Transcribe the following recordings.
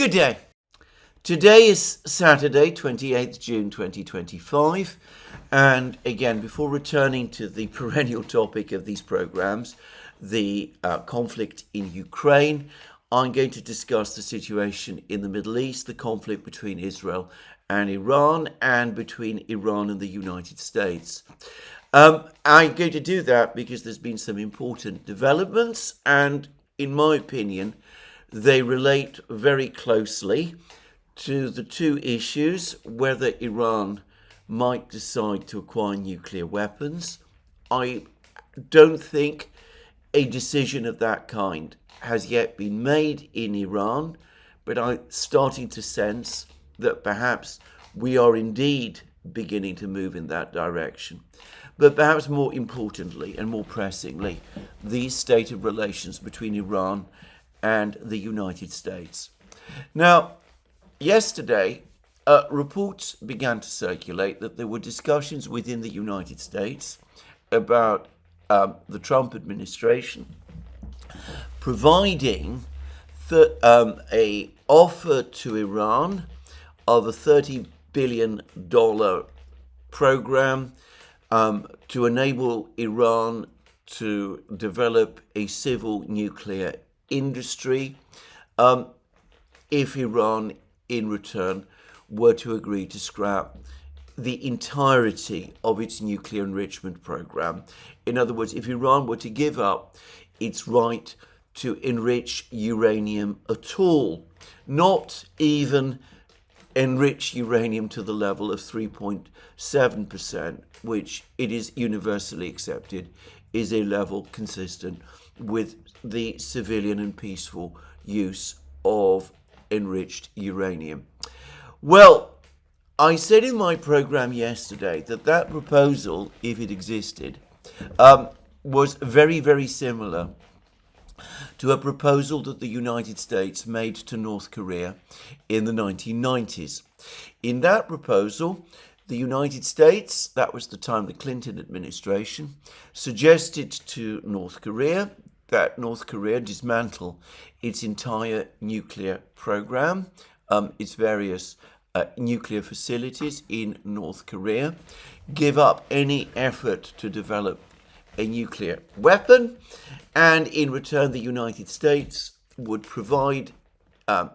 Good day. Today is Saturday, 28th June 2025. And again, before returning to the perennial topic of these programs, the conflict in Ukraine, I'm going to discuss the situation in the Middle East, the conflict between Israel and Iran, and between Iran and the United States. I'm going to do that because there's been some important developments, and in my opinion, they relate very closely to the two issues: whether Iran might decide to acquire nuclear weapons. I don't think a decision of that kind has yet been made in Iran, but I'm starting to sense that perhaps we are indeed beginning to move in that direction. But perhaps more importantly and more pressingly, the state of relations between Iran and the United States. Now, yesterday, reports began to circulate that there were discussions within the United States about the Trump administration providing a offer to Iran of a $30 billion program to enable Iran to develop a civil nuclear industry if Iran, in return, were to agree to scrap the entirety of its nuclear enrichment program. In other words, if Iran were to give up its right to enrich uranium at all, not even enrich uranium to the level of 3.7%, which it is universally accepted is a level consistent with the civilian and peaceful use of enriched uranium. Well, I said in my program yesterday that that proposal, if it existed, was very, very similar to a proposal that the United States made to North Korea in the 1990s. In that proposal, the United States, that was the time the Clinton administration, suggested to North Korea that North Korea dismantle its entire nuclear program, its various nuclear facilities in North Korea, give up any effort to develop a nuclear weapon, and in return the United States would provide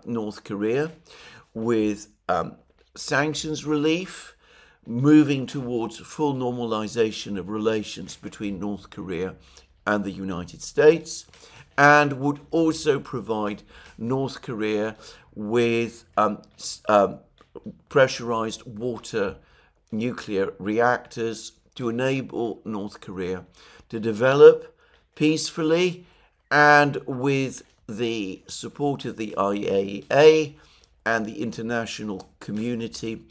North Korea with sanctions relief, moving towards full normalization of relations between North Korea and the United States, and would also provide North Korea with pressurized water nuclear reactors to enable North Korea to develop peacefully and with the support of the IAEA and the international community,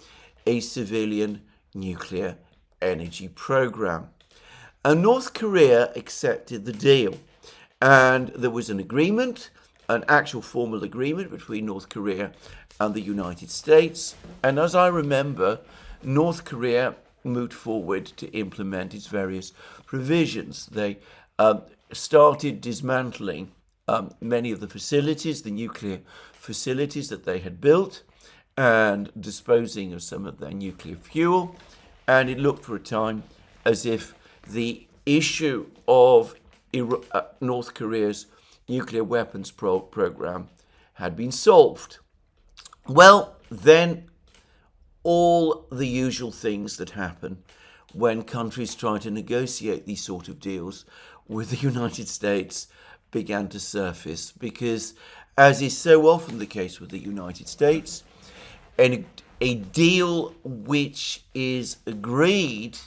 a civilian nuclear energy program. And North Korea accepted the deal, and there was an agreement, an actual formal agreement between North Korea and the United States. And as I remember, North Korea moved forward to implement its various provisions. They started dismantling many of the facilities, the nuclear facilities that they had built, and disposing of some of their nuclear fuel. And it looked for a time as if the issue of North Korea's nuclear weapons program had been solved. Well, then all the usual things that happen when countries try to negotiate these sort of deals with the United States began to surface, because, as is so often the case with the United States, a deal which is agreed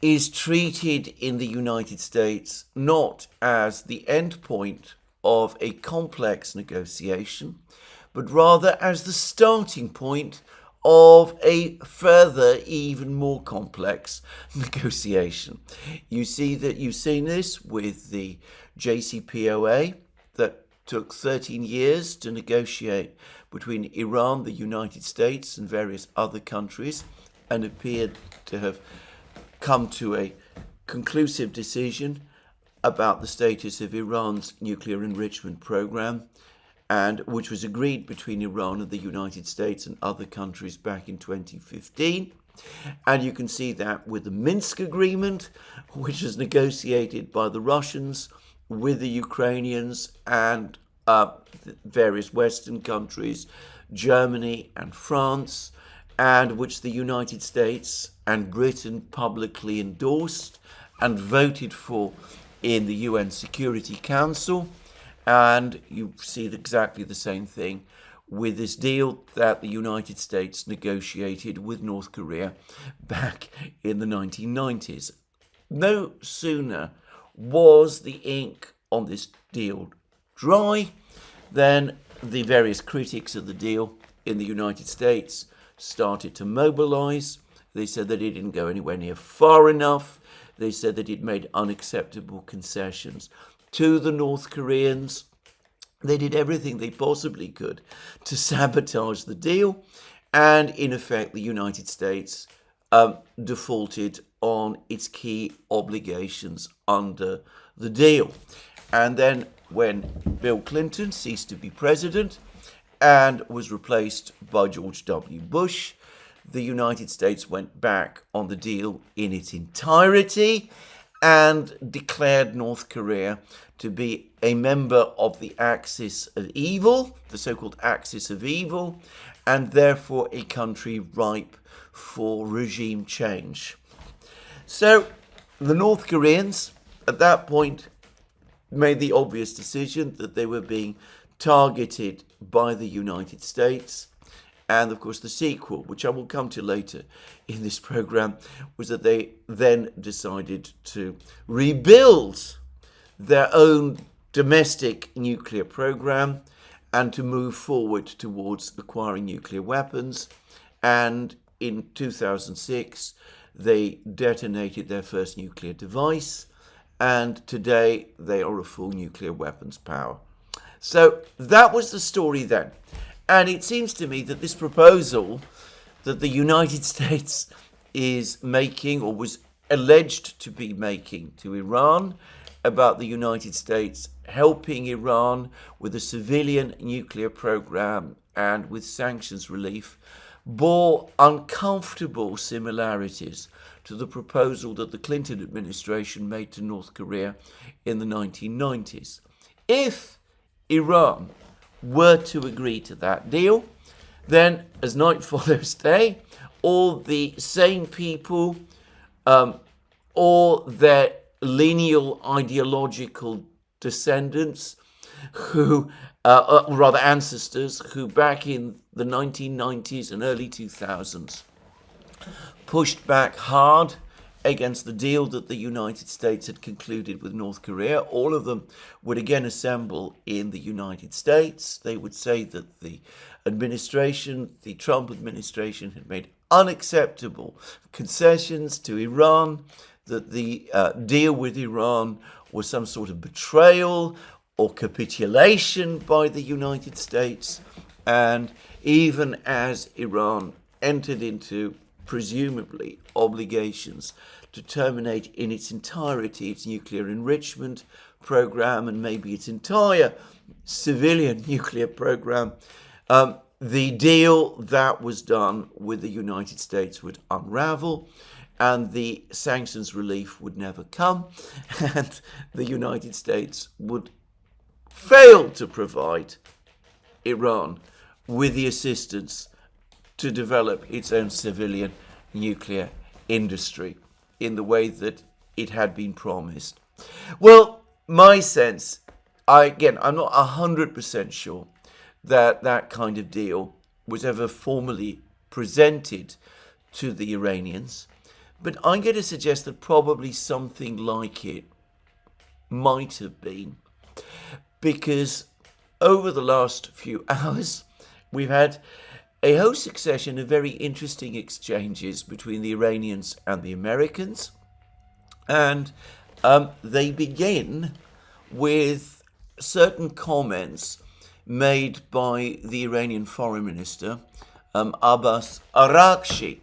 is treated in the United States not as the end point of a complex negotiation, but rather as the starting point of a further, even more complex negotiation. You see that you've seen this with the JCPOA that took 13 years to negotiate between Iran, the United States, and various other countries, and appeared to have come to a conclusive decision about the status of Iran's nuclear enrichment program. and which was agreed between Iran and the United States and other countries back in 2015. And you can see that with the Minsk agreement, which was negotiated by the Russians with the Ukrainians and various Western countries, Germany and France, and which the United States and Britain publicly endorsed and voted for in the UN Security Council. And you see exactly the same thing with this deal that the United States negotiated with North Korea back in the 1990s. No sooner was the ink on this deal dry than the various critics of the deal in the United States started to mobilize. They said that it didn't go anywhere near far enough. They said that it made unacceptable concessions to the North Koreans. They did everything they possibly could to sabotage the deal, and in effect the United States defaulted on its key obligations under the deal. And then when Bill Clinton ceased to be president and was replaced by George W. Bush, the United States went back on the deal in its entirety and declared North Korea to be a member of the axis of evil, the so-called axis of evil, and therefore a country ripe for regime change. So the North Koreans at that point made the obvious decision that they were being targeted by the United States. And of course the sequel, which I will come to later in this program, was that they then decided to rebuild their own domestic nuclear program and to move forward towards acquiring nuclear weapons. And in 2006, they detonated their first nuclear device, and today they are a full nuclear weapons power. So that was the story then. And it seems to me that this proposal that the United States is making, or was alleged to be making, to Iran about the United States helping Iran with a civilian nuclear program and with sanctions relief, bore uncomfortable similarities to the proposal that the Clinton administration made to North Korea in the 1990s. If Iran were to agree to that deal, then as night follows day, all the same people or their lineal ideological descendants who, rather ancestors, who back in the 1990s and early 2000s pushed back hard against the deal that the United States had concluded with North Korea, all of them would again assemble in the United States. They would say that the administration, the Trump administration, had made unacceptable concessions to Iran, that the deal with Iran was some sort of betrayal or capitulation by the United States. And even as Iran entered into presumably obligations to terminate in its entirety its nuclear enrichment program and maybe its entire civilian nuclear program, the deal that was done with the United States would unravel and the sanctions relief would never come, and the United States would fail to provide Iran with the assistance to develop its own civilian nuclear industry in the way that it had been promised. Well, my sense, I'm not 100% sure that that kind of deal was ever formally presented to the Iranians, but I'm going to suggest that probably something like it might have been, because over the last few hours we've had a whole succession of very interesting exchanges between the Iranians and the Americans, and they begin with certain comments made by the Iranian Foreign Minister, Abbas Araghchi.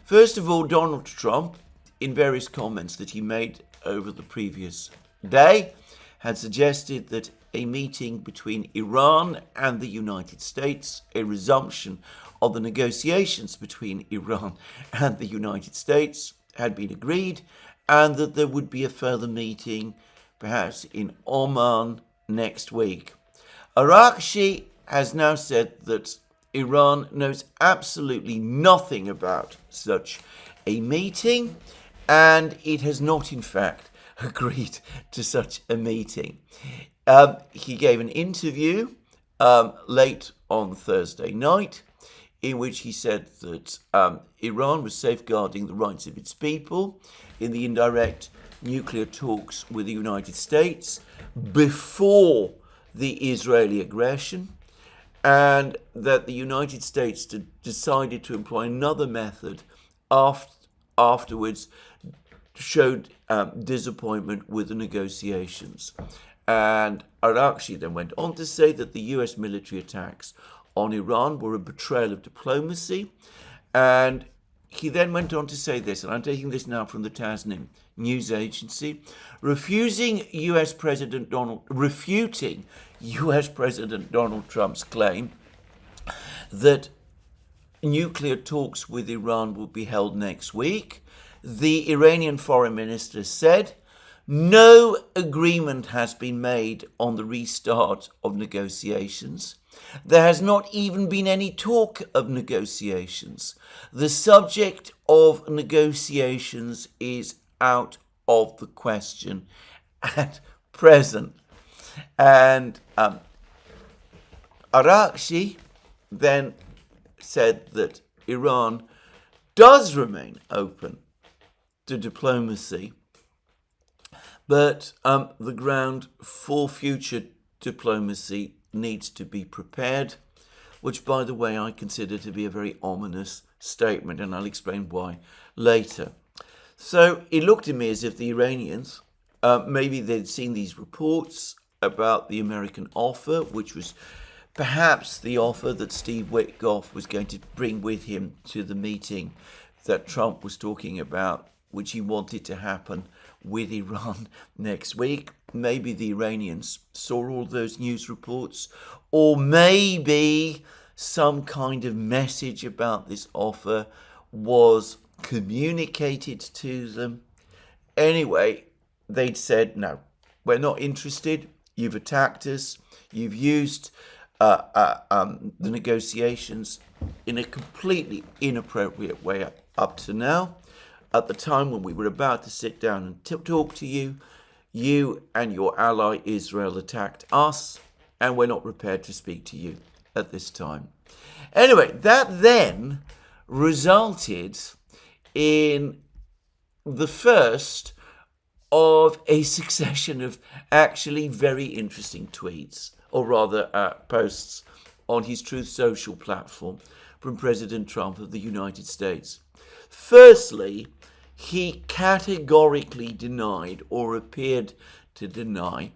First of all, Donald Trump, in various comments that he made over the previous day, had suggested that a meeting between Iran and the United States, a resumption of the negotiations between Iran and the United States had been agreed, and that there would be a further meeting, perhaps in Oman next week. Arakshi has now said that Iran knows absolutely nothing about such a meeting, and it has not, in fact, agreed to such a meeting. He gave an interview late on Thursday night in which he said that Iran was safeguarding the rights of its people in the indirect nuclear talks with the United States before the Israeli aggression, and that the United States decided to employ another method afterwards, showed disappointment with the negotiations. And Arakshi then went on to say that the US military attacks on Iran were a betrayal of diplomacy. And he then went on to say this, and I'm taking this now from the Tasnim news agency, refuting US President Donald Trump's claim that nuclear talks with Iran will be held next week. The Iranian foreign minister said no agreement has been made on the restart of negotiations. There has not even been any talk of negotiations. The subject of negotiations is out of the question at present. And Arakshi then said that Iran does remain open to diplomacy, but the ground for future diplomacy needs to be prepared, which, by the way, I consider to be a very ominous statement, and I'll explain why later. So it looked to me as if the Iranians, maybe they'd seen these reports about the American offer, which was perhaps the offer that Steve Witkoff was going to bring with him to the meeting that Trump was talking about, which he wanted to happen with Iran next week. Maybe the Iranians saw all those news reports, or maybe some kind of message about this offer was communicated to them. Anyway, they'd said, no, we're not interested. You've attacked us. You've used the negotiations in a completely inappropriate way up to now. At the time when we were about to sit down and talk to you, you and your ally Israel attacked us, and we're not prepared to speak to you at this time. Anyway, that then resulted in the first of a succession of actually very interesting tweets, or rather posts on his Truth Social platform from President Trump of the United States. Firstly, he categorically denied, or appeared to deny,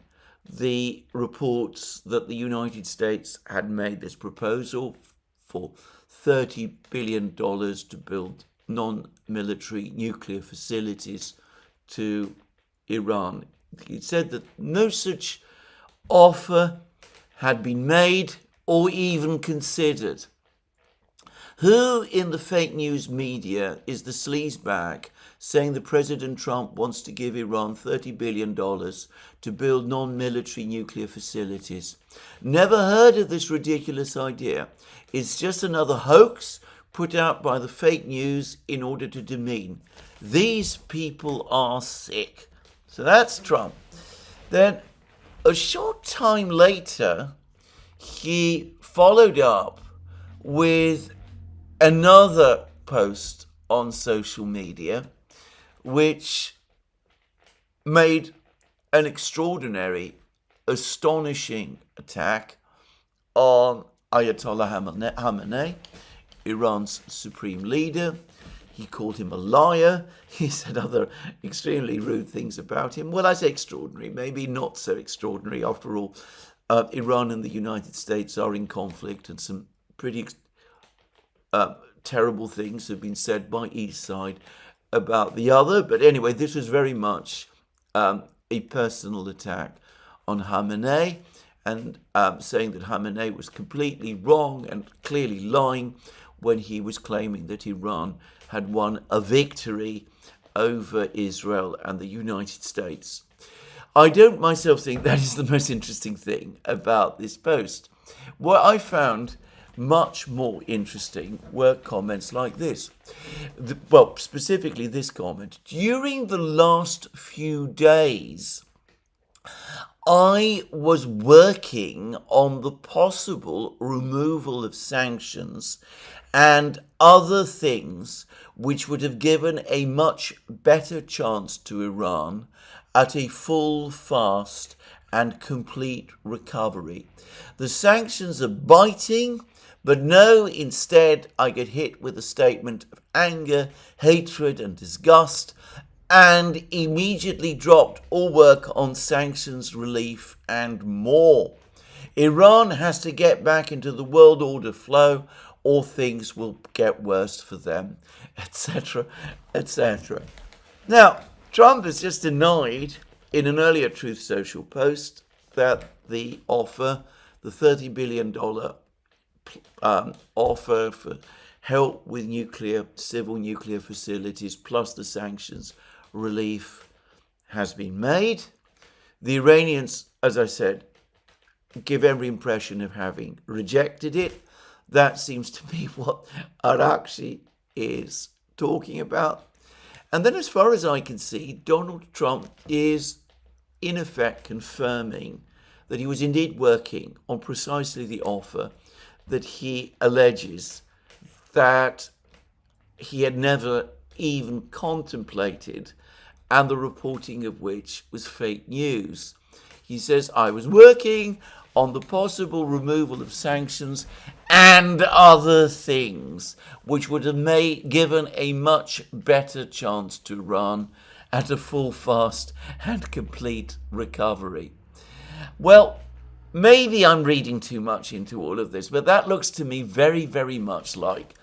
the reports that the United States had made this proposal for $30 billion to build non-military nuclear facilities to Iran. He said that no such offer had been made or even considered. Who in the fake news media is the sleazebag saying that President Trump wants to give Iran $30 billion to build non-military nuclear facilities? Never heard of this ridiculous idea. It's just another hoax put out by the fake news in order to demean. These people are sick. So that's Trump. Then a short time later, he followed up with another post on social media, which made an extraordinary, astonishing attack on Ayatollah Khamenei, Iran's supreme leader. He called him a liar. He said other extremely rude things about him. Well, I say extraordinary, maybe not so extraordinary. After all, Iran and the United States are in conflict, and some pretty terrible things have been said by each side about the other. But anyway, this was very much a personal attack on Khamenei. and saying that Khamenei was completely wrong and clearly lying when he was claiming that Iran had won a victory over Israel and the United States. I don't myself think that is the most interesting thing about this post. What I found much more interesting were comments like this. Well, specifically this comment. During the last few days, I was working on the possible removal of sanctions and other things which would have given a much better chance to Iran at a full, fast and complete recovery. The sanctions are biting, but no, instead I get hit with a statement of anger, hatred and disgust, and immediately dropped all work on sanctions relief and more. Iran has to get back into the world order flow or things will get worse for them, etc., etc. Now, Trump has just denied in an earlier Truth Social post that the offer, the $30 billion offer for help with civil nuclear facilities plus the sanctions relief has been made. The Iranians, as I said, give every impression of having rejected it. That seems to be what Arakshi is talking about. And then as far as I can see, Donald Trump is in effect confirming that he was indeed working on precisely the offer that he alleges that he had never even contemplated, and the reporting of which was fake news. He says, I was working on the possible removal of sanctions and other things which would have given a much better chance to Iran at a full, fast and complete recovery. Well, maybe I'm reading too much into all of this, but that looks to me very, very much like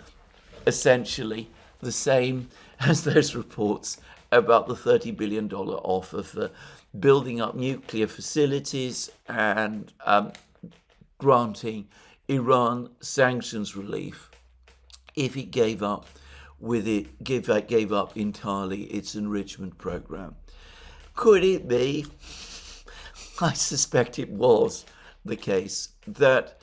essentially the same as those reports about the $30 billion offer for building up nuclear facilities and granting Iran sanctions relief if it gave up entirely its enrichment program. Could it be? I suspect it was the case that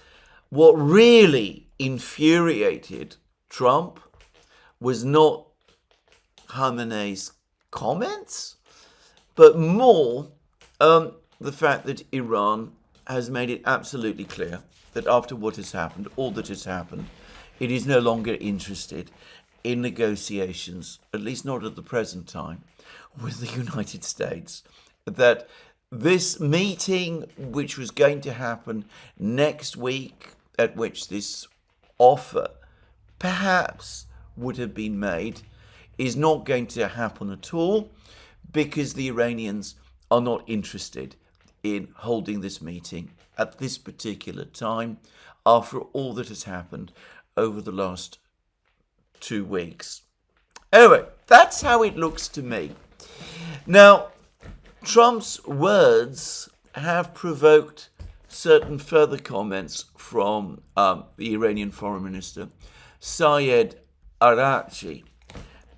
what really infuriated Trump was not Khamenei's comments, but more the fact that Iran has made it absolutely clear that after what has happened, all that has happened, it is no longer interested in negotiations, at least not at the present time, with the United States. That this meeting, which was going to happen next week, at which this offer perhaps would have been made, is not going to happen at all because the Iranians are not interested in holding this meeting at this particular time after all that has happened over the last 2 weeks. Anyway, that's how it looks to me. Now, Trump's words have provoked certain further comments from the Iranian Foreign Minister, Syed Arakshi.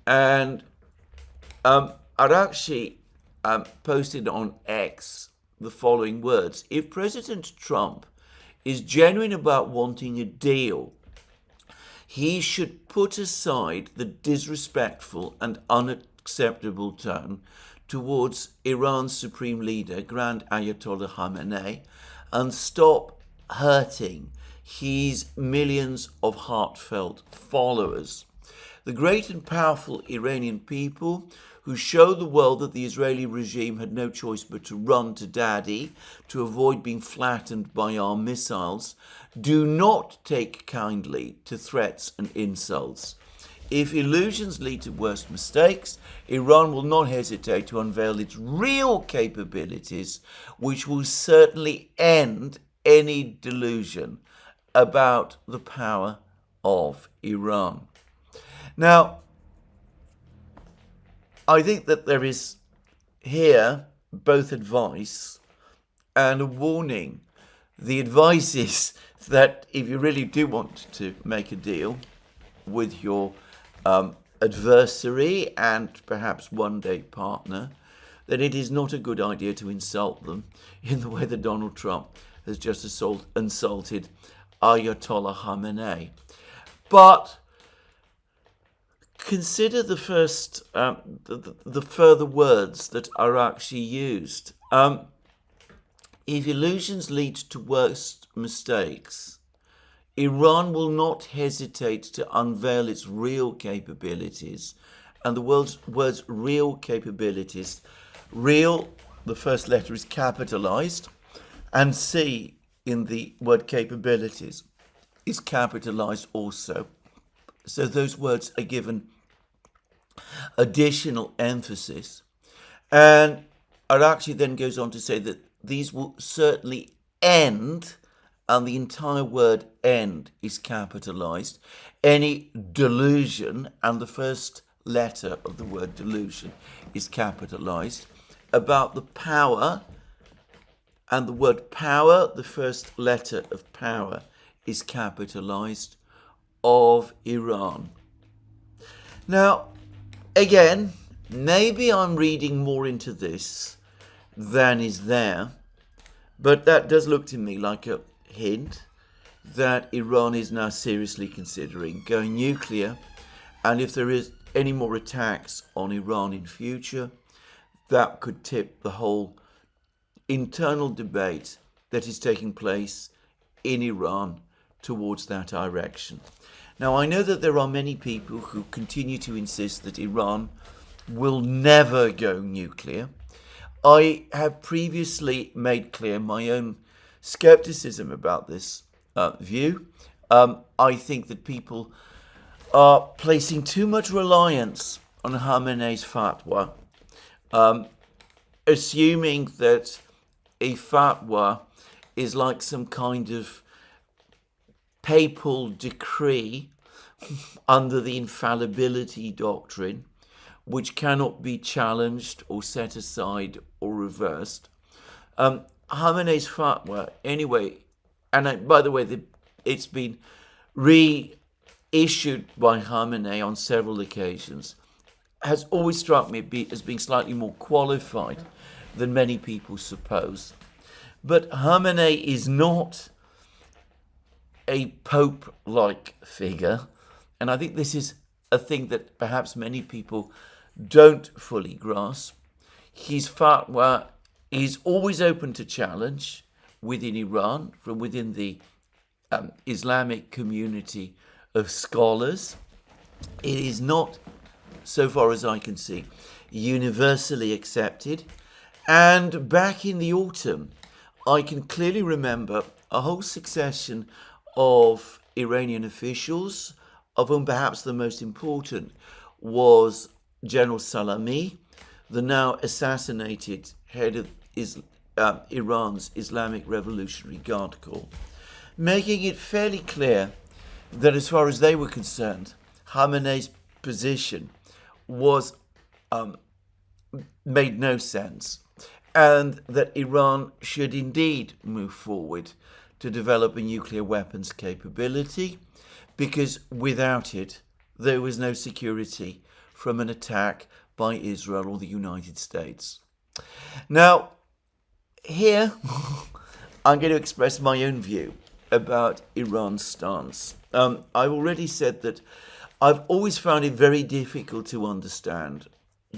And Arakshi posted on X the following words: if President Trump is genuine about wanting a deal, he should put aside the disrespectful and unacceptable tone towards Iran's supreme leader, Grand Ayatollah Khamenei, and stop hurting his millions of heartfelt followers. The great and powerful Iranian people who show the world that the Israeli regime had no choice but to run to daddy to avoid being flattened by our missiles, do not take kindly to threats and insults. If illusions lead to worse mistakes, Iran will not hesitate to unveil its real capabilities, which will certainly end any delusion about the power of Iran. Now, I think that there is here both advice and a warning the advice is that if you really do want to make a deal with your adversary and perhaps one day partner, then it is not a good idea to insult them in the way that Donald Trump has just insulted Ayatollah Khamenei. But consider the first, the further words that are actually used. If illusions lead to worse mistakes, Iran will not hesitate to unveil its real capabilities. And the words real capabilities, real, the first letter is capitalized, and C in the word capabilities is capitalized also. So those words are given additional emphasis. And it actually then goes on to say that these will certainly end, and the entire word end is capitalized, any delusion, and the first letter of the word delusion is capitalized, about the power, and the word power, the first letter of power is capitalized, of Iran. Now, again, maybe I'm reading more into this than is there, but that does look to me like a hint that Iran is now seriously considering going nuclear, and if there is any more attacks on Iran in future, that could tip the whole internal debate that is taking place in Iran towards that direction. Now, I know that there are many people who continue to insist that Iran will never go nuclear. I have previously made clear my own skepticism about this view. I think that people are placing too much reliance on Khamenei's fatwa, assuming that a fatwa is like some kind of papal decree under the infallibility doctrine, which cannot be challenged or set aside or reversed. Khamenei's fatwa, anyway, and by the way, it's been reissued by Khamenei on several occasions, has always struck me as being slightly more qualified than many people suppose. But Khamenei is not a pope-like figure, and I think this is a thing that perhaps many people don't fully grasp. His fatwa is always open to challenge within Iran, from within the Islamic community of scholars. It is not, so far as I can see, universally accepted. And back in the autumn, I can clearly remember a whole succession of Iranian officials, of whom perhaps the most important was General Salami, the now assassinated head of Iran's Islamic Revolutionary Guard Corps, making it fairly clear that as far as they were concerned, Khamenei's position was made no sense, and that Iran should indeed move forward to develop a nuclear weapons capability, because without it, there was no security from an attack by Israel or the United States. Now, here, I'm going to express my own view about Iran's stance. I've already said that I've always found it very difficult to understand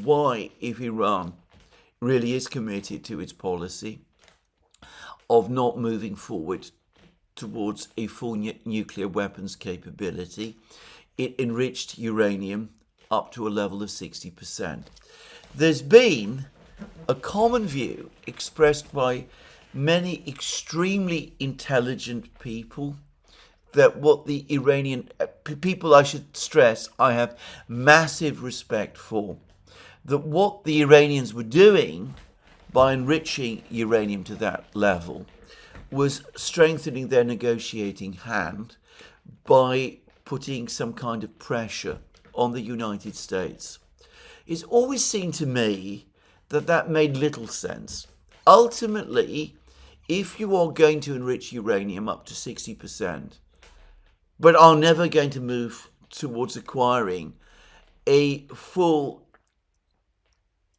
why, if Iran really is committed to its policy of not moving forward towards a full nuclear weapons capability, it enriched uranium up to a level of 60%. There's been a common view expressed by many extremely intelligent people that what the Iranian people, I should stress, I have massive respect for, that what the Iranians were doing by enriching uranium to that level was strengthening their negotiating hand by putting some kind of pressure on the United States. It's always seemed to me that that made little sense. Ultimately, if you are going to enrich uranium up to 60%, but are never going to move towards acquiring a full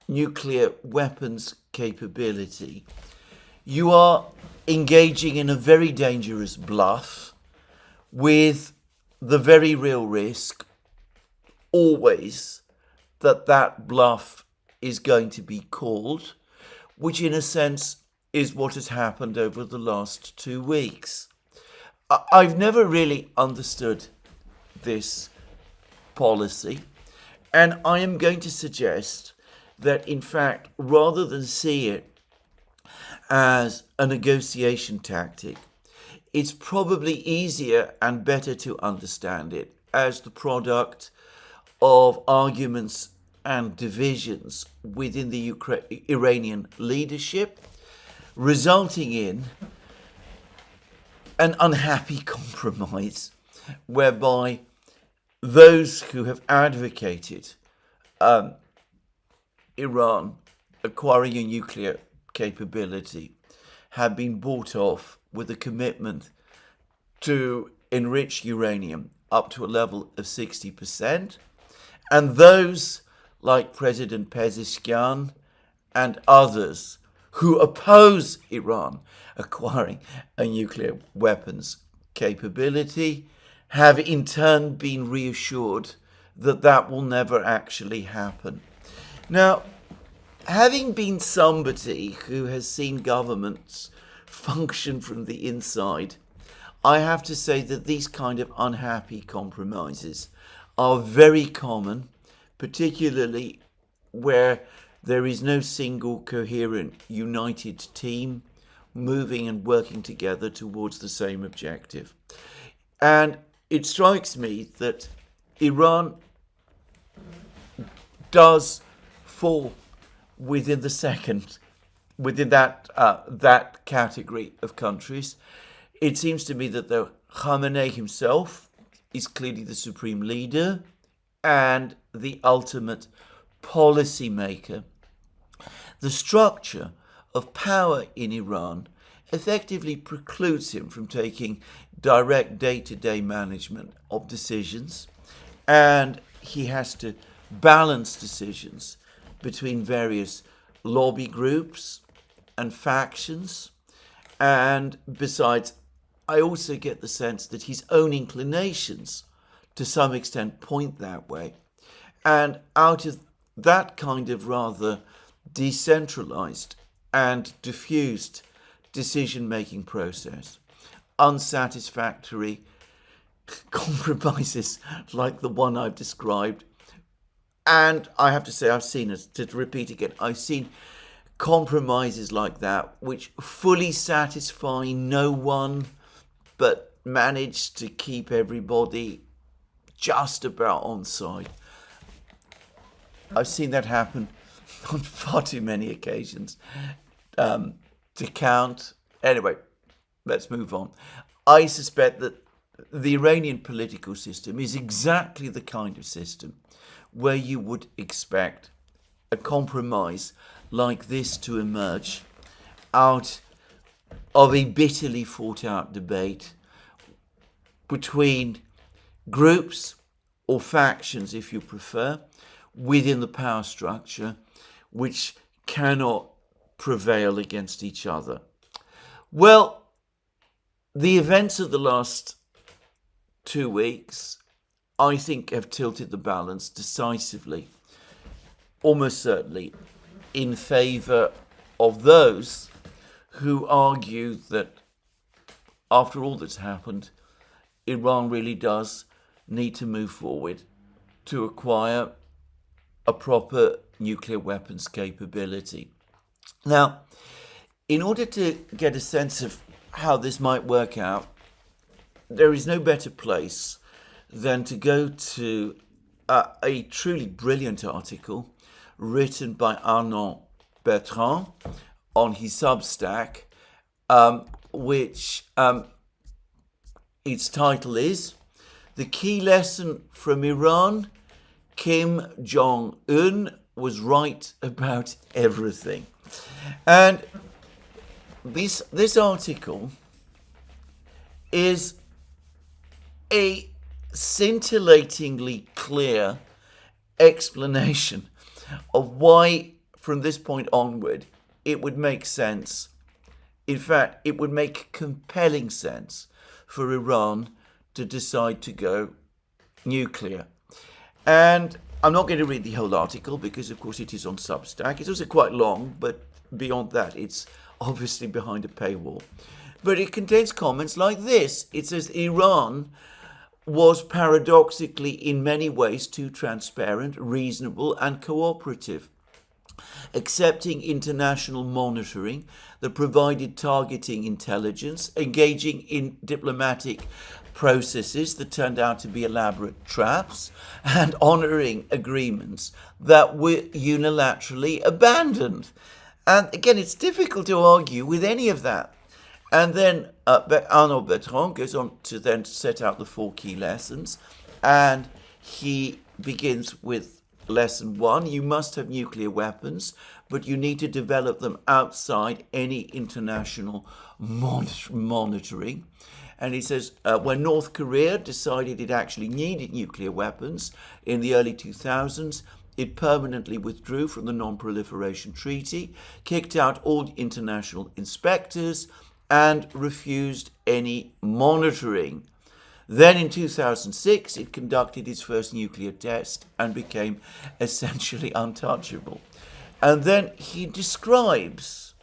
nuclear weapons capability, you are engaging in a very dangerous bluff with the very real risk always that that bluff is going to be called, which in a sense is what has happened over the last 2 weeks. I've never really understood this policy, and I am going to suggest that, in fact, rather than see it as a negotiation tactic, it's probably easier and better to understand it as the product of arguments and divisions within the Iranian leadership, resulting in an unhappy compromise whereby those who have advocated Iran acquiring a nuclear capability have been bought off with a commitment to enrich uranium up to a level of 60%, and those like President Pezeshkian and others who oppose Iran acquiring a nuclear weapons capability have in turn been reassured that that will never actually happen. Now, having been somebody who has seen governments function from the inside, I have to say that these kind of unhappy compromises are very common, particularly where there is no single coherent united team moving and working together towards the same objective. And it strikes me that Iran does fall within that category of countries. It seems to me that the Khamenei himself is clearly the supreme leader and the ultimate policy maker. The structure of power in Iran effectively precludes him from taking direct day-to-day management of decisions, and he has to balance decisions between various lobby groups and factions. And besides, I also get the sense that his own inclinations to some extent point that way. And out of that kind of rather decentralized and diffused decision-making process, unsatisfactory compromises like the one I've described, and I have to say I've seen it, to repeat again, I've seen compromises like that which fully satisfy no one but manage to keep everybody just about on side. I've seen that happen on far too many occasions to count. Anyway, let's move on. I suspect that the Iranian political system is exactly the kind of system where you would expect a compromise like this to emerge out of a bitterly fought out debate between groups or factions, if you prefer, within the power structure, which cannot prevail against each other. Well, the events of the last 2 weeks, I think, have tilted the balance decisively, almost certainly, in favour of those who argue that after all that's happened, Iran really does need to move forward to acquire a proper nuclear weapons capability. Now, in order to get a sense of how this might work out, there is no better place than to go to a truly brilliant article written by Arnaud Bertrand on his Substack, which its title is "The Key Lesson from Iran: Kim Jong-un was right about everything." And this article is a scintillatingly clear explanation of why, from this point onward, it would make sense. In fact, it would make compelling sense for Iran to decide to go nuclear. And I'm not going to read the whole article because, of course, it is on Substack. It's also quite long, but beyond that, it's obviously behind a paywall. But it contains comments like this. It says Iran was paradoxically in many ways too transparent, reasonable, and cooperative, accepting international monitoring that provided targeting intelligence, engaging in diplomatic processes that turned out to be elaborate traps, and honouring agreements that were unilaterally abandoned. And again, it's difficult to argue with any of that. And then Arnaud Bertrand goes on to then set out the 4 key lessons, and he begins with lesson 1. You must have nuclear weapons, but you need to develop them outside any international monitoring. And he says, when North Korea decided it actually needed nuclear weapons in the early 2000s, it permanently withdrew from the Non-Proliferation Treaty, kicked out all international inspectors, and refused any monitoring. Then in 2006, it conducted its first nuclear test and became essentially untouchable. And then he describes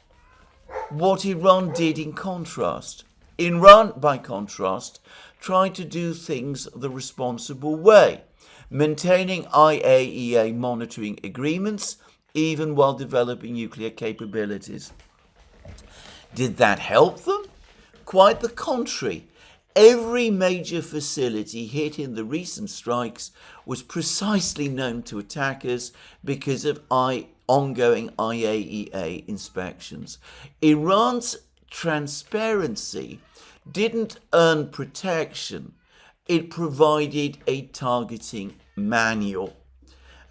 what Iran did in contrast. Iran, by contrast, tried to do things the responsible way, maintaining IAEA monitoring agreements even while developing nuclear capabilities. Did that help them? Quite the contrary. Every major facility hit in the recent strikes was precisely known to attackers because of ongoing IAEA inspections. Iran's transparency didn't earn protection. It provided a targeting manual.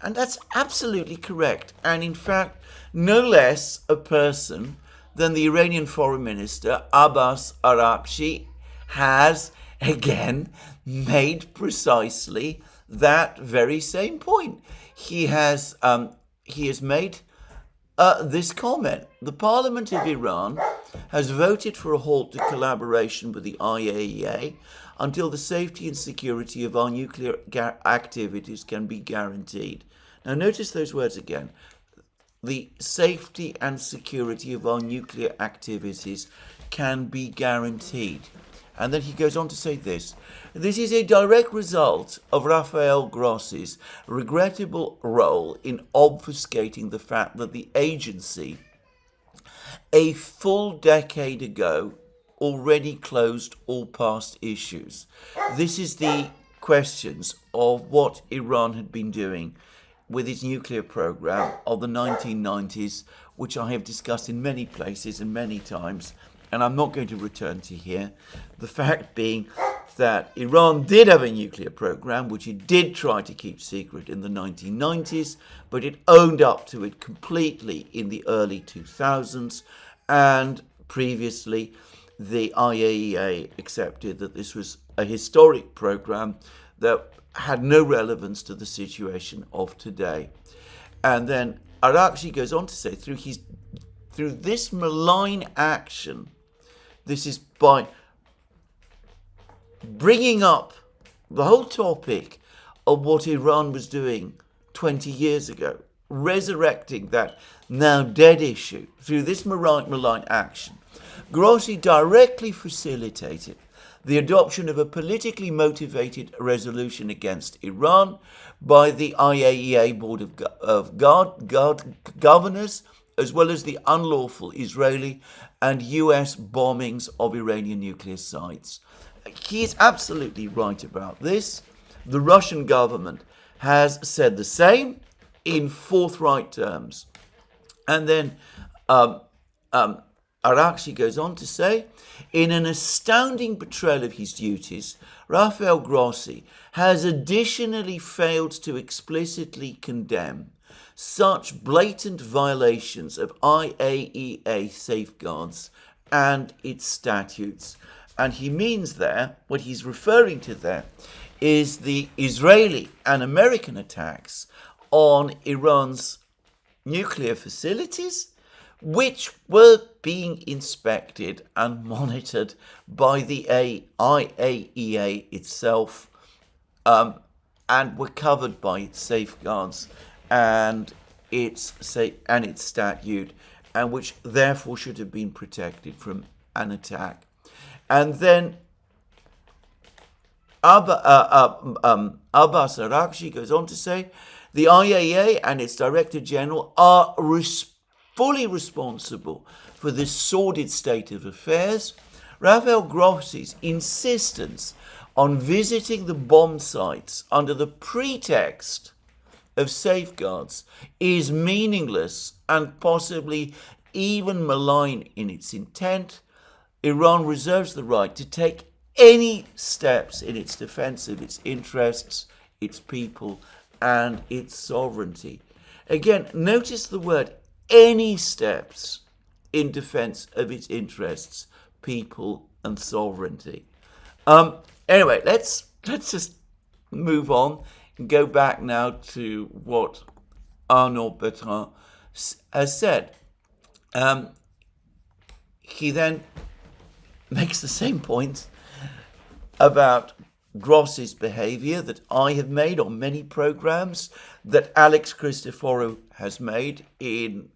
And that's absolutely correct. And in fact, no less a person than the Iranian Foreign Minister, Abbas Araghchi, has again made precisely that very same point. He has made this comment. The Parliament of Iran has voted for a halt to collaboration with the IAEA until the safety and security of our nuclear activities can be guaranteed. Now notice those words again. The safety and security of our nuclear activities can be guaranteed. And then he goes on to say this. This is a direct result of Rafael Grossi's regrettable role in obfuscating the fact that the agency, a full decade ago, already closed all past issues. This is the questions of what Iran had been doing with its nuclear program of the 1990s, which I have discussed in many places and many times, and I'm not going to return to here. The fact being that Iran did have a nuclear program, which it did try to keep secret in the 1990s, but it owned up to it completely in the early 2000s, and previously the IAEA accepted that this was a historic program that had no relevance to the situation of today. And then Araghchi goes on to say, through this malign action, this is by bringing up the whole topic of what Iran was doing 20 years ago, resurrecting that now dead issue, through this malign action, Grossi directly facilitated the adoption of a politically motivated resolution against Iran by the IAEA Board of Governors, as well as the unlawful Israeli and US bombings of Iranian nuclear sites. He is absolutely right about this. The Russian government has said the same in forthright terms. And then Araghchi goes on to say, in an astounding betrayal of his duties, Rafael Grossi has additionally failed to explicitly condemn such blatant violations of IAEA safeguards and its statutes. And he means there, what he's referring to there, is the Israeli and American attacks on Iran's nuclear facilities, which were being inspected and monitored by the IAEA itself, and were covered by its safeguards and its statute, and which therefore should have been protected from an attack. And then Abbas Araghchi goes on to say, the IAEA and its Director General are fully responsible for this sordid state of affairs. Rafael Grossi's insistence on visiting the bomb sites under the pretext of safeguards is meaningless and possibly even malign in its intent. Iran reserves the right to take any steps in its defense of its interests, its people, and its sovereignty. Again, notice the word any steps in defense of its interests, people, and sovereignty. Anyway, let's just move on and go back now to what Arnaud Bertrand has said. He then makes the same point about Grossi's behavior that I have made on many programs, that Alex Christoforou has made in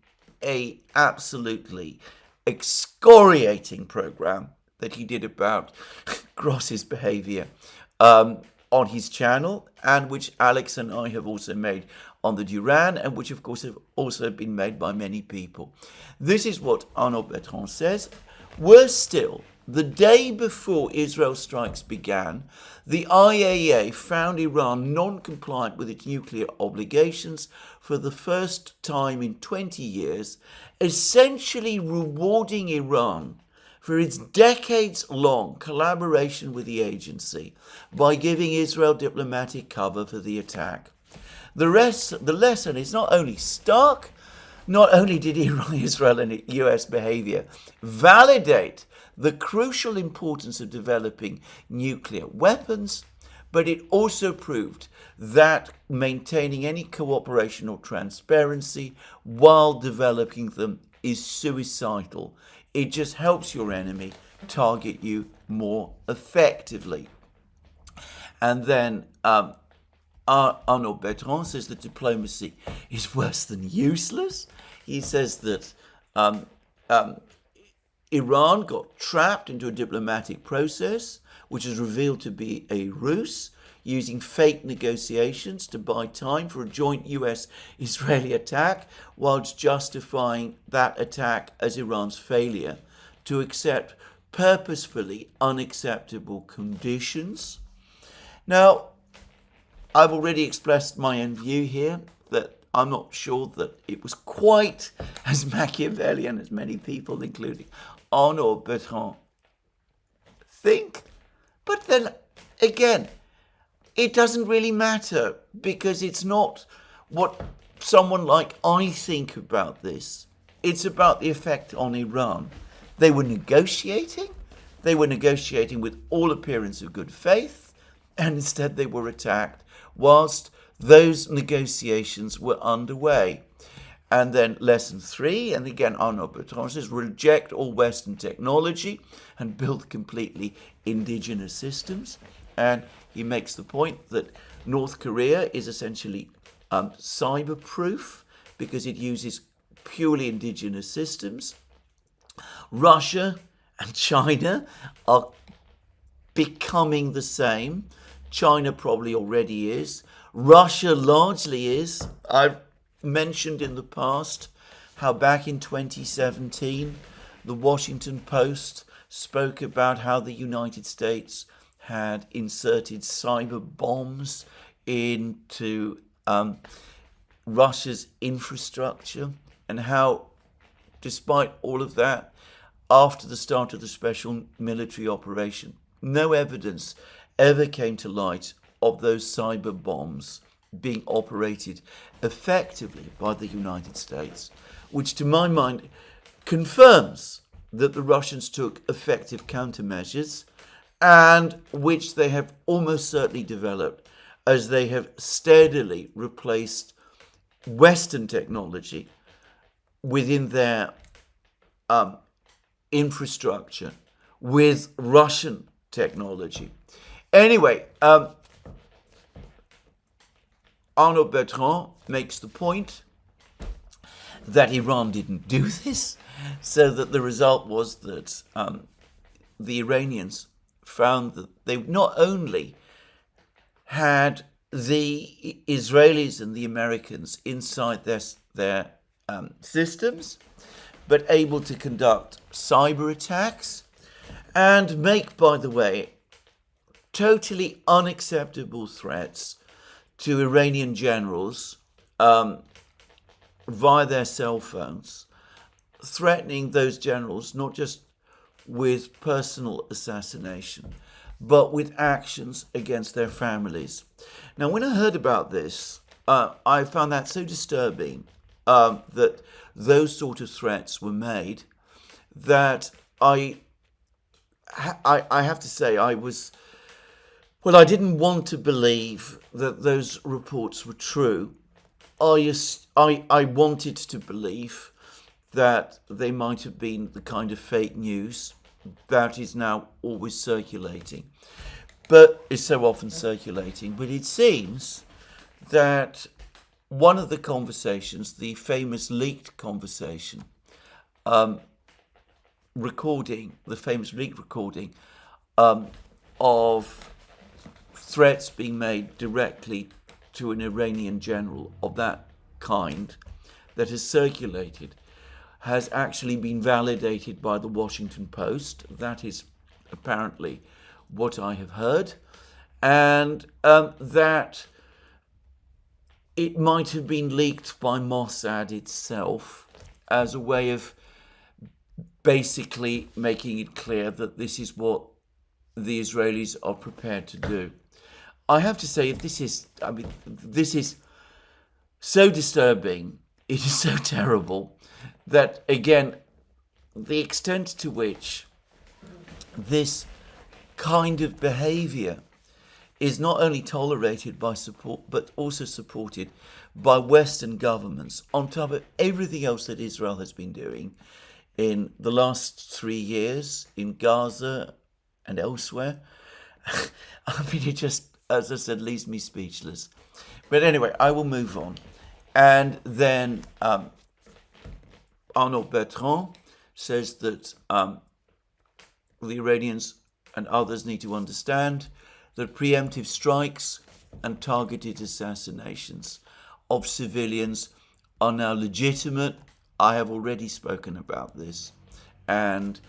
a absolutely excoriating program that he did about Grossi's behavior on his channel, and which Alex and I have also made on the Duran, and which of course have also been made by many people. This is what Arnaud Bertrand says. Worse still, the day before Israel strikes began, the IAEA found Iran non-compliant with its nuclear obligations for the first time in 20 years, essentially rewarding Iran for its decades-long collaboration with the agency by giving Israel diplomatic cover for the attack. The lesson is not only stark, not only did Israel and US behavior validate the crucial importance of developing nuclear weapons, but it also proved that maintaining any cooperation or transparency while developing them is suicidal. It just helps your enemy target you more effectively. And then Arnaud Bertrand says that diplomacy is worse than useless. He says that Iran got trapped into a diplomatic process, which is revealed to be a ruse, using fake negotiations to buy time for a joint US-Israeli attack, whilst justifying that attack as Iran's failure to accept purposefully unacceptable conditions. Now, I've already expressed my own view here, that I'm not sure that it was quite as Machiavellian as many people, including Arnaud Bertrand, think. But then again, it doesn't really matter, because it's not what someone like I think about this. It's about the effect on Iran. They were negotiating with all appearance of good faith, and instead they were attacked whilst those negotiations were underway. And then lesson 3, and again Arnaud Bertrand says, reject all Western technology and build completely indigenous systems. And he makes the point that North Korea is essentially cyber-proof because it uses purely indigenous systems. Russia and China are becoming the same. China probably already is. Russia largely is. I've mentioned in the past how back in 2017, the Washington Post spoke about how the United States had inserted cyber bombs into Russia's infrastructure, and how, despite all of that, after the start of the special military operation, no evidence ever came to light of those cyber bombs being operated effectively by the United States, which to my mind confirms that the Russians took effective countermeasures, and which they have almost certainly developed as they have steadily replaced Western technology within their infrastructure with Russian technology. Anyway, Arnaud Bertrand makes the point that Iran didn't do this, so that the result was that the Iranians found that they not only had the Israelis and the Americans inside their systems, but able to conduct cyber attacks and make, by the way, totally unacceptable threats to Iranian generals via their cell phones, threatening those generals not just with personal assassination, but with actions against their families. Now, when I heard about this, I found that so disturbing that those sort of threats were made, that I have to say I didn't want to believe that those reports were true. I wanted to believe that they might have been the kind of fake news that is now always circulating, but is so often circulating. But it seems that one of the conversations, the famous leaked conversation, the famous leaked recording of threats being made directly to an Iranian general of that kind that has circulated, has actually been validated by the Washington Post. That is apparently what I have heard. And that it might have been leaked by Mossad itself as a way of basically making it clear that this is what the Israelis are prepared to do. I have to say, this is so disturbing, it is so terrible, that again, the extent to which this kind of behavior is not only tolerated by support, but also supported by Western governments, on top of everything else that Israel has been doing in the last 3 years in Gaza and elsewhere. I mean, it just, as I said, leaves me speechless. But anyway, I will move on. And then Arnaud Bertrand says that the Iranians and others need to understand that preemptive strikes and targeted assassinations of civilians are now legitimate. I have already spoken about this, and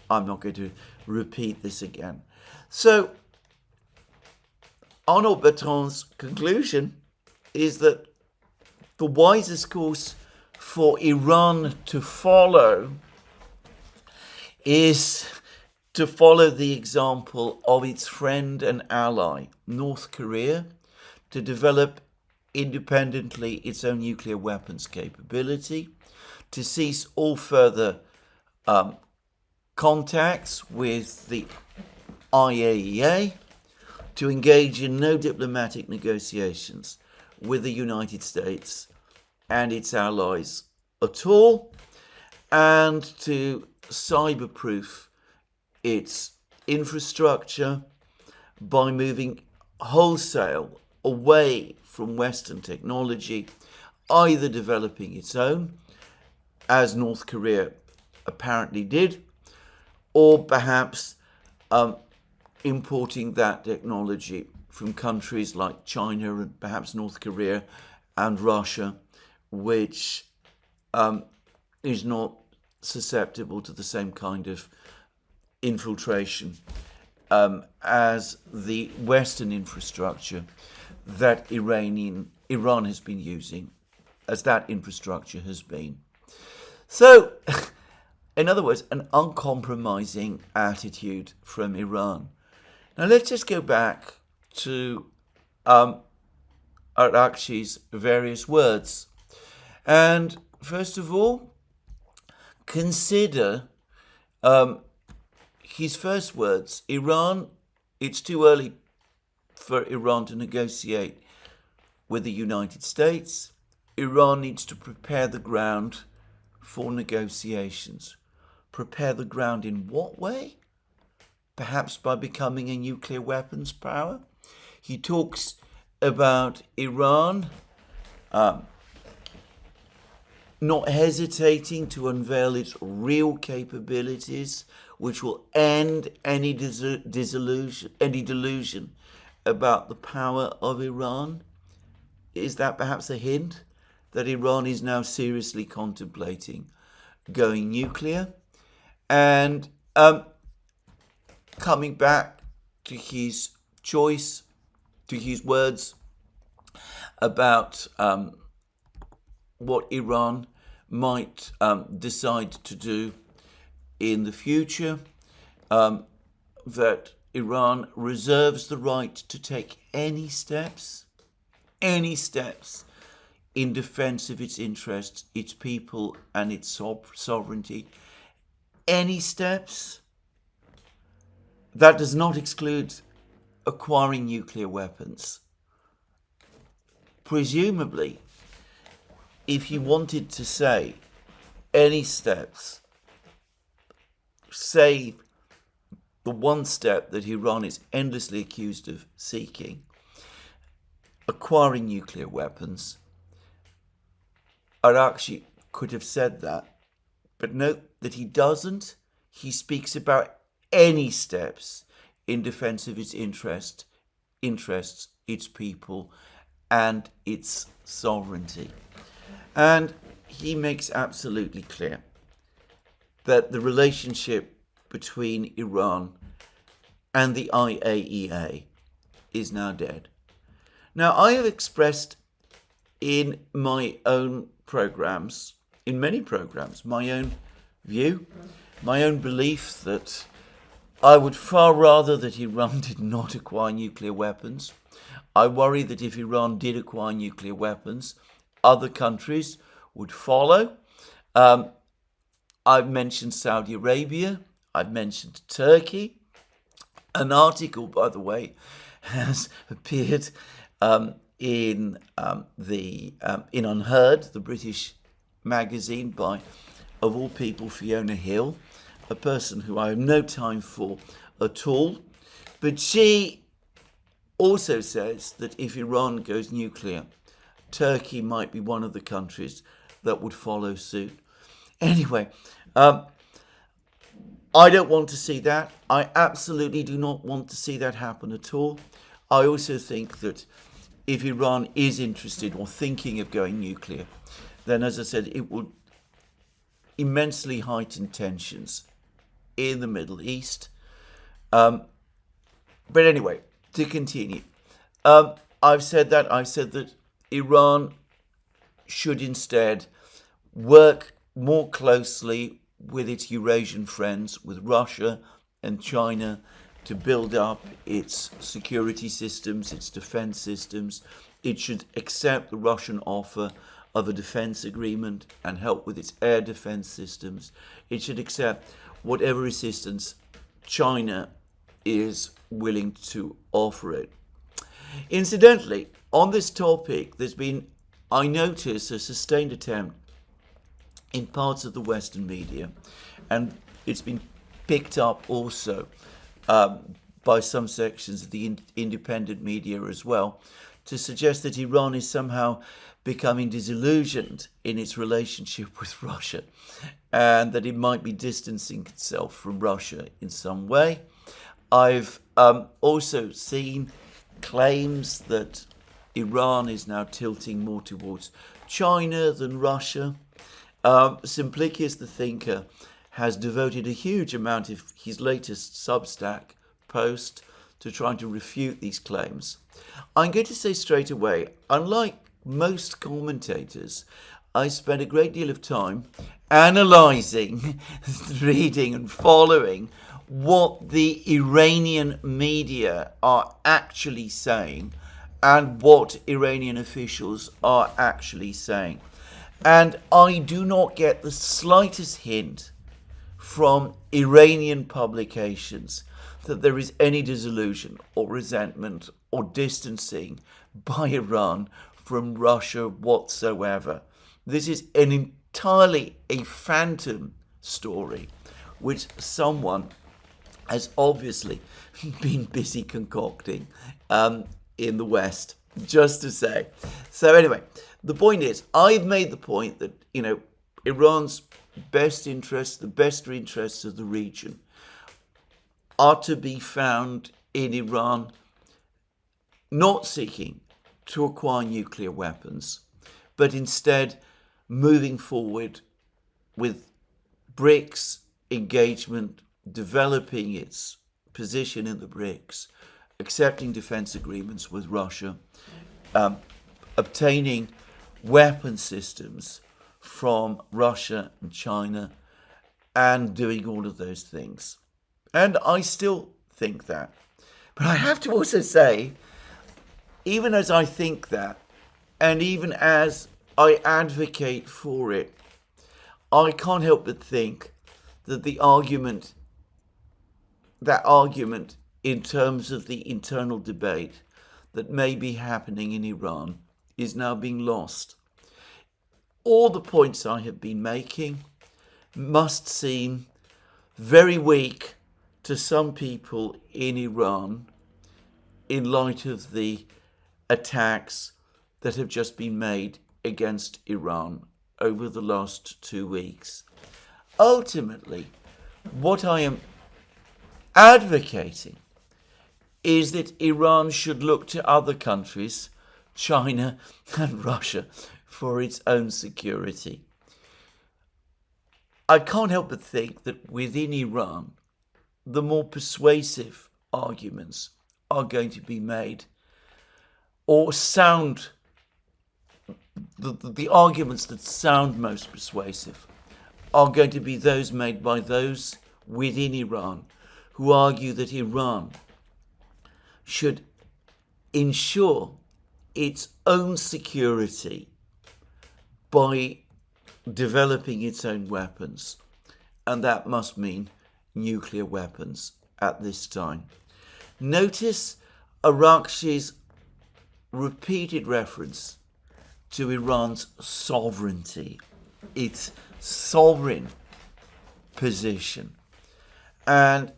I'm not going to repeat this again. So, Arnaud Bertrand's conclusion is that the wisest course for Iran to follow is to follow the example of its friend and ally, North Korea, to develop independently its own nuclear weapons capability, to cease all further contacts with the IAEA, to engage in no diplomatic negotiations with the United States and its allies at all, and to cyberproof its infrastructure by moving wholesale away from Western technology, either developing its own, as North Korea apparently did, or perhaps importing that technology from countries like China and perhaps North Korea and Russia, which is not susceptible to the same kind of infiltration as the Western infrastructure that Iran has been using, as that infrastructure has been. So, in other words, an uncompromising attitude from Iran. Now let's just go back to Araghchi's various words. And first of all, consider His first words: Iran, it's too early for Iran to negotiate with the United States. Iran needs to prepare the ground for negotiations. Prepare the ground in what way? Perhaps by becoming a nuclear weapons power. He talks about Iran not hesitating to unveil its real capabilities, which will end any delusion about the power of Iran. Is that perhaps a hint that Iran is now seriously contemplating going nuclear? And coming back to his choice, to his words about what Iran might decide to do in the future, that Iran reserves the right to take any steps in defense of its interests, its people, and its sovereignty. Any steps. That does not exclude acquiring nuclear weapons. Presumably, if he wanted to say any steps, say the one step that Iran is endlessly accused of seeking, acquiring nuclear weapons, Arakshi could have said that. But note that he doesn't. He speaks about any steps in defense of its interests, its people, and its sovereignty. And he makes absolutely clear that the relationship between Iran and the IAEA is now dead. Now, I have expressed in my own programs, in many programs, my own view, my own belief that I would far rather that Iran did not acquire nuclear weapons. I worry that if Iran did acquire nuclear weapons, other countries would follow. I've mentioned Saudi Arabia. I've mentioned Turkey. An article, by the way, has appeared in Unheard, the British magazine, by, of all people, Fiona Hill, a person who I have no time for at all. But she also says that if Iran goes nuclear, Turkey might be one of the countries that would follow suit. Anyway, I don't want to see that. I absolutely do not want to see that happen at all. I also think that if Iran is interested or thinking of going nuclear, then, as I said, it will immensely heighten tensions in the Middle East. But anyway, to continue, I've said that Iran should instead work more closely with its Eurasian friends, with Russia and China, to build up its security systems, its defense systems. It should accept the Russian offer of a defense agreement and help with its air defense systems. It should accept whatever assistance China is willing to offer it. Incidentally, on this topic, there's been, I notice, a sustained attempt in parts of the Western media, and it's been picked up also by some sections of the independent media as well, to suggest that Iran is somehow becoming disillusioned in its relationship with Russia, and that it might be distancing itself from Russia in some way. I've also seen claims that Iran is now tilting more towards China than Russia. Simplicius the Thinker has devoted a huge amount of his latest Substack post to trying to refute these claims. I'm going to say straight away, unlike most commentators, I spent a great deal of time analysing, reading and following what the Iranian media are actually saying and what Iranian officials are actually saying. And I do not get the slightest hint from Iranian publications that there is any disillusion or resentment or distancing by Iran from Russia whatsoever. This is entirely a phantom story, which someone has obviously been busy concocting in the West, just to say. So anyway, the point is, I've made the point that, Iran's best interests, the best interests of the region, are to be found in Iran not seeking to acquire nuclear weapons, but instead moving forward with BRICS engagement, developing its position in the BRICS, accepting defense agreements with Russia, obtaining weapon systems from Russia and China, and doing all of those things. And I still think that. But I have to also say, even as I think that, and even as I advocate for it, I can't help but think that that argument in terms of the internal debate that may be happening in Iran is now being lost. All the points I have been making must seem very weak to some people in Iran in light of the attacks that have just been made against Iran over the last 2 weeks. Ultimately, what I am advocating is that Iran should look to other countries, China and Russia, for its own security. I can't help but think that within Iran, the more persuasive arguments are going to be made, or sound, the arguments that sound most persuasive are going to be those made by those within Iran who argue that Iran should ensure its own security by developing its own weapons, and that must mean nuclear weapons at this time. Notice Araghchi's repeated reference to Iran's sovereignty, its sovereign position. And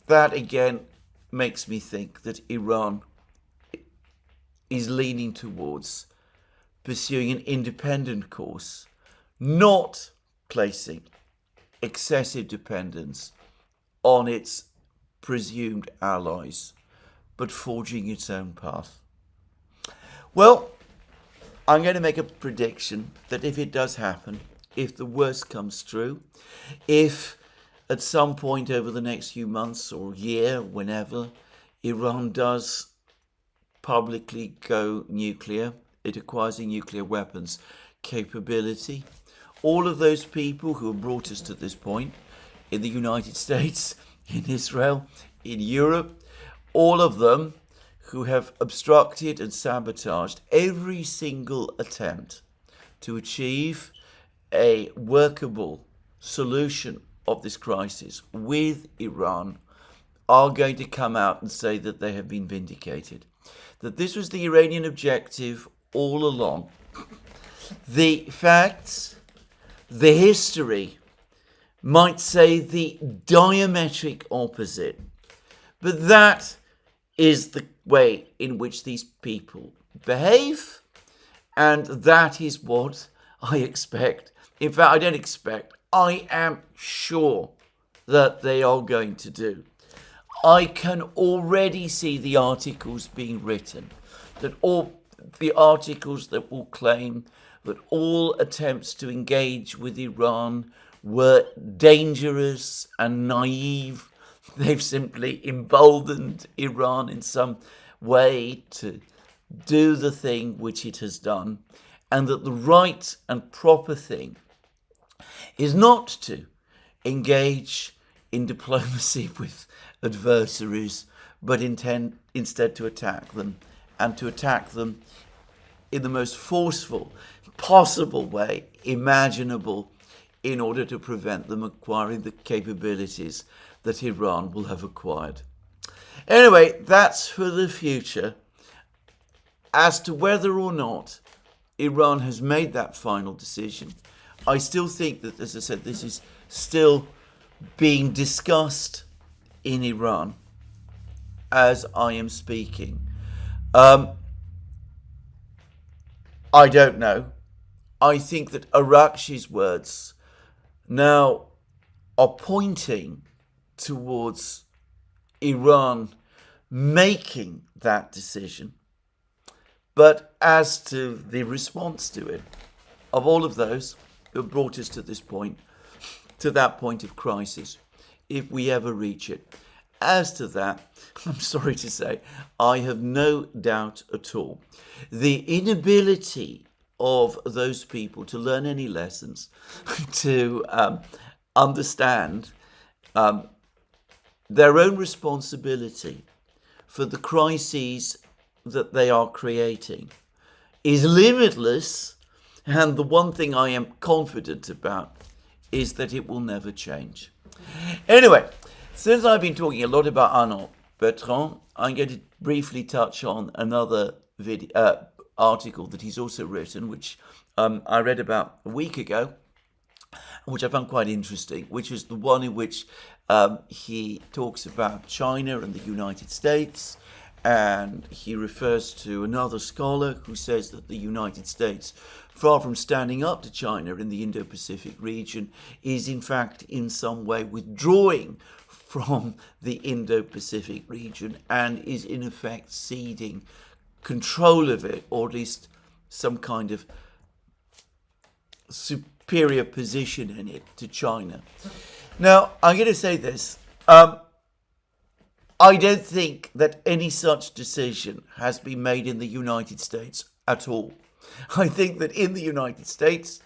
that again makes me think that Iran is leaning towards pursuing an independent course, not placing excessive dependence on its presumed allies, but forging its own path. Well, I'm going to make a prediction that if it does happen, if the worst comes true, if at some point over the next few months or year, whenever, Iran does publicly go nuclear, it acquires a nuclear weapons capability, all of those people who have brought us to this point, in the United States, in Israel, in Europe, all of them who have obstructed and sabotaged every single attempt to achieve a workable solution of this crisis with Iran, are going to come out and say that they have been vindicated, that this was the Iranian objective all along. The facts, the history might say the diametric opposite, but that is the way in which these people behave, and that is what I expect. In fact, I don't expect, I am sure that they are going to do. I can already see the articles being written, that all the articles that will claim that all attempts to engage with Iran were dangerous and naive. They've simply emboldened Iran in some way to do the thing which it has done, and that the right and proper thing is not to engage in diplomacy with adversaries, but instead to attack them, and to attack them in the most forceful possible way imaginable in order to prevent them acquiring the capabilities that Iran will have acquired. Anyway, that's for the future. As to whether or not Iran has made that final decision, I still think that, as I said, this is still being discussed in Iran as I am speaking. I don't know. I think that Araghchi's words now are pointing towards Iran making that decision. But as to the response to it, of all of those that brought us to this point, to that point of crisis, if we ever reach it, as to that, I'm sorry to say, I have no doubt at all. The inability of those people to learn any lessons, to understand their own responsibility for the crises that they are creating is limitless, and the one thing I am confident about is that it will never change. Anyway, since I've been talking a lot about Arnaud Bertrand, I'm going to briefly touch on another article that he's also written, which I read about a week ago, which I found quite interesting, which is the one in which he talks about China and the United States, and he refers to another scholar who says that the United States, far from standing up to China in the Indo-Pacific region, is in fact in some way withdrawing from the Indo-Pacific region and is in effect ceding control of it, or at least some kind of superior position in it to China. Now, I'm going to say this. I don't think that any such decision has been made in the United States at all. I think that in the United States,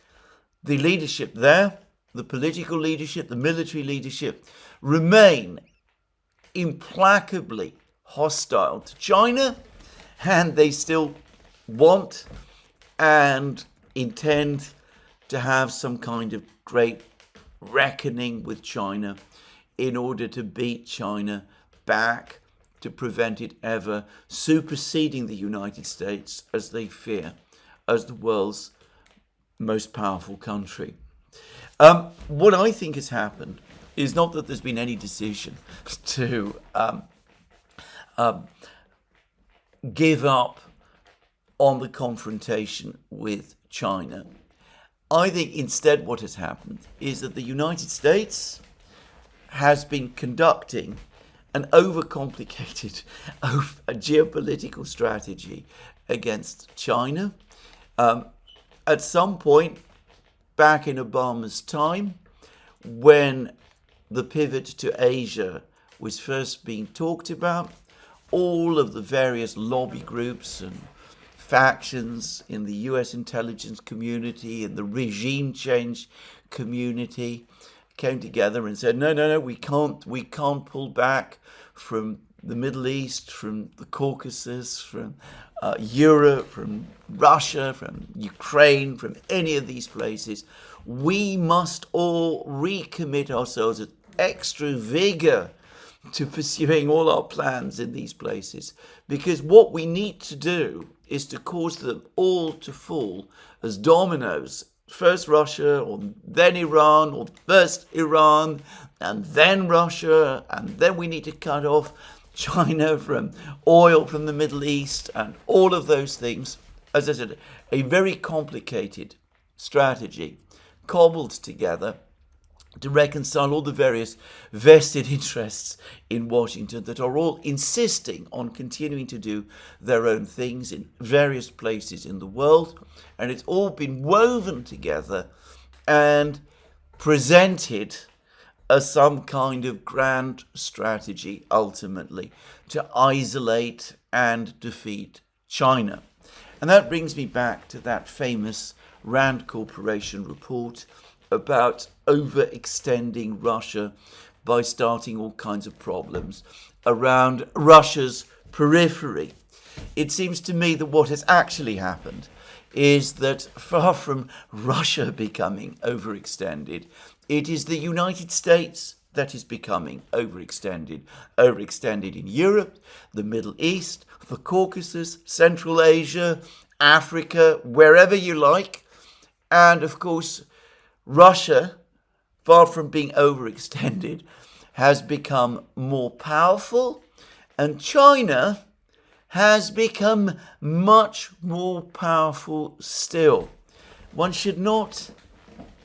the leadership there, the political leadership, the military leadership, remain implacably hostile to China, and they still want and intend to have some kind of great reckoning with China in order to beat China back, to prevent it ever superseding the United States, as they fear, as the world's most powerful country. What I think has happened is not that there's been any decision to give up on the confrontation with China. I think instead what has happened is that the United States has been conducting an overcomplicated geopolitical strategy against China. At some point back in Obama's time, when the pivot to Asia was first being talked about, all of the various lobby groups and factions in the US intelligence community and the regime change community came together and said, no, we can't pull back from the Middle East, from the Caucasus, from Europe, from Russia, from Ukraine, from any of these places. We must all recommit ourselves with extra vigor to pursuing all our plans in these places, because what we need to do is to cause them all to fall as dominoes. First Russia, or then Iran, or first Iran, and then Russia, and then we need to cut off China from oil from the Middle East, and all of those things. As I said, a very complicated strategy cobbled together to reconcile all the various vested interests in Washington that are all insisting on continuing to do their own things in various places in the world. And it's all been woven together and presented as some kind of grand strategy, ultimately, to isolate and defeat China. And that brings me back to that famous Rand Corporation report about overextending Russia by starting all kinds of problems around Russia's periphery. it seems to me that what has actually happened is that far from Russia becoming overextended, it is the United States that is becoming overextended in Europe, the Middle East, the Caucasus, Central Asia, Africa, wherever you like. And of course, Russia, far from being overextended, has become more powerful, and China has become much more powerful still. One should not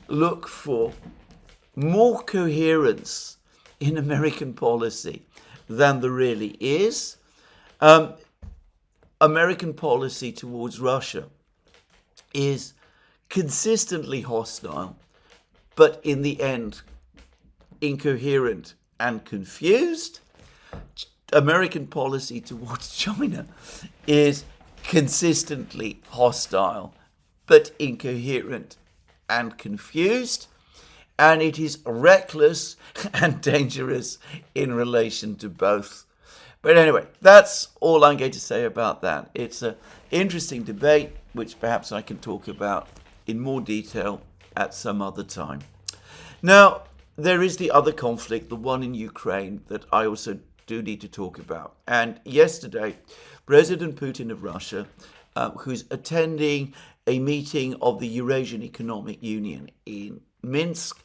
look for more coherence in American policy than there really is. American policy towards Russia is consistently hostile, but in the end, incoherent and confused. American policy towards China is consistently hostile, but incoherent and confused. And it is reckless and dangerous in relation to both. But anyway, that's all I'm going to say about that. It's an interesting debate, which perhaps I can talk about in more detail at some other time. Now, there is the other conflict, the one in Ukraine, that I also do need to talk about. And yesterday, President Putin of Russia, who's attending a meeting of the Eurasian Economic Union in Minsk,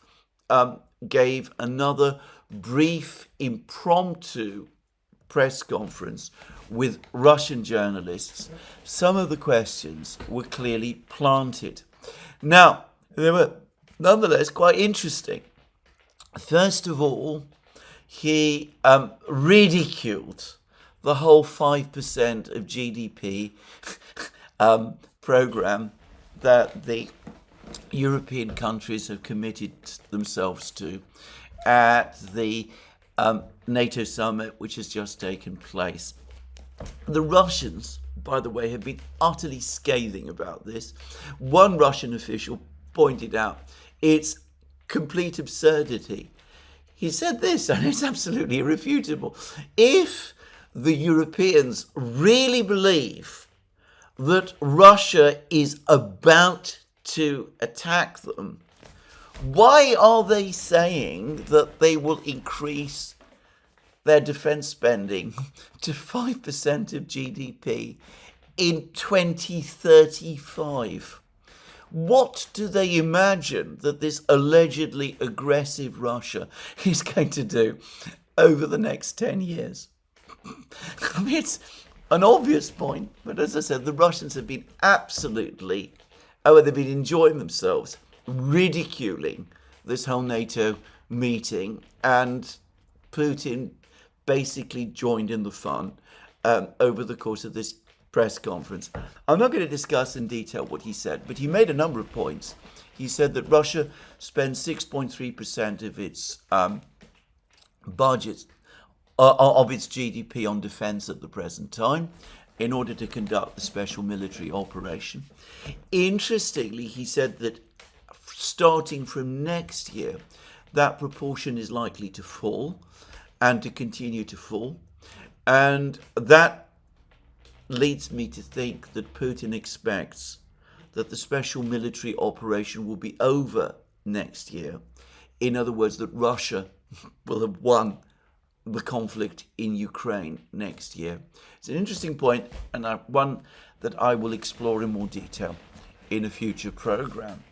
gave another brief, impromptu press conference with Russian journalists. Some of the questions were clearly planted. Now, they were nonetheless quite interesting. First of all, he ridiculed the whole 5% of GDP program that the European countries have committed themselves to at the NATO summit, which has just taken place. The Russians, by the way, have been utterly scathing about this. One Russian official pointed out it's complete absurdity. He said this, and it's absolutely irrefutable. If the Europeans really believe that Russia is about to attack them, why are they saying that they will increase their defense spending to 5% of GDP in 2035? What do they imagine that this allegedly aggressive Russia is going to do over the next 10 years? I mean, it's an obvious point, but as I said, the Russians have been absolutely, they've been enjoying themselves, ridiculing this whole NATO meeting, and Putin basically joined in the fun over the course of this press conference. I'm not going to discuss in detail what he said, but he made a number of points. He said that Russia spends 6.3% of its budget of its GDP on defense at the present time in order to conduct the special military operation. Interestingly, he said that starting from next year, that proportion is likely to fall and to continue to fall. And that leads me to think that Putin expects that the special military operation will be over next year. In other words, that Russia will have won the conflict in Ukraine next year. It's an interesting point, and one that I will explore in more detail in a future program.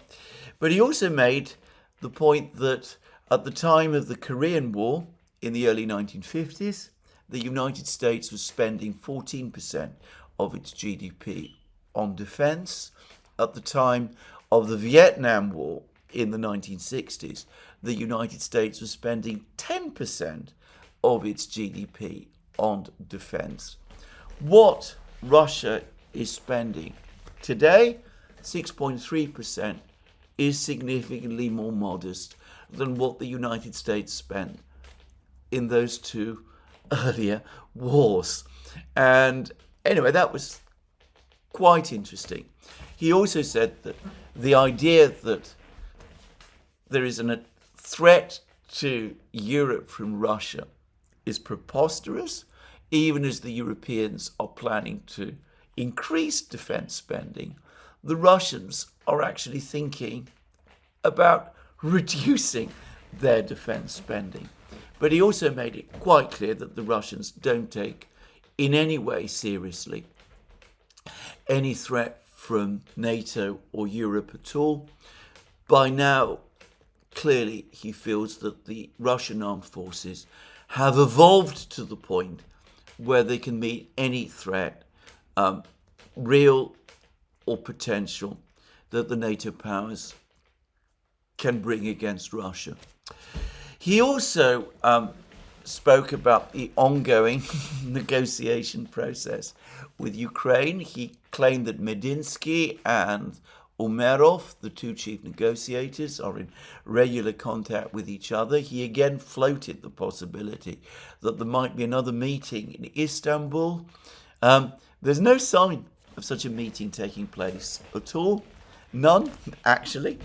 But he also made the point that at the time of the Korean War in the early 1950s, the United States was spending 14% of its GDP on defense. At the time of the Vietnam War in the 1960s, the United States was spending 10% of its GDP on defense. What Russia is spending today, 6.3%, is significantly more modest than what the United States spent in those two earlier wars. And anyway, that was quite interesting. He also said that the idea that there is a threat to Europe from Russia is preposterous. even as the Europeans are planning to increase defense spending, the Russians are actually thinking about reducing their defense spending. But he also made it quite clear that the Russians don't take in any way seriously any threat from NATO or Europe at all. By now, clearly he feels that the Russian armed forces have evolved to the point where they can meet any threat, real or potential, that the NATO powers can bring against Russia. He also spoke about the ongoing negotiation process with Ukraine. He claimed that Medinsky and Umerov, the two chief negotiators, are in regular contact with each other. He again floated the possibility that there might be another meeting in Istanbul. There's no sign of such a meeting taking place at all. None, actually.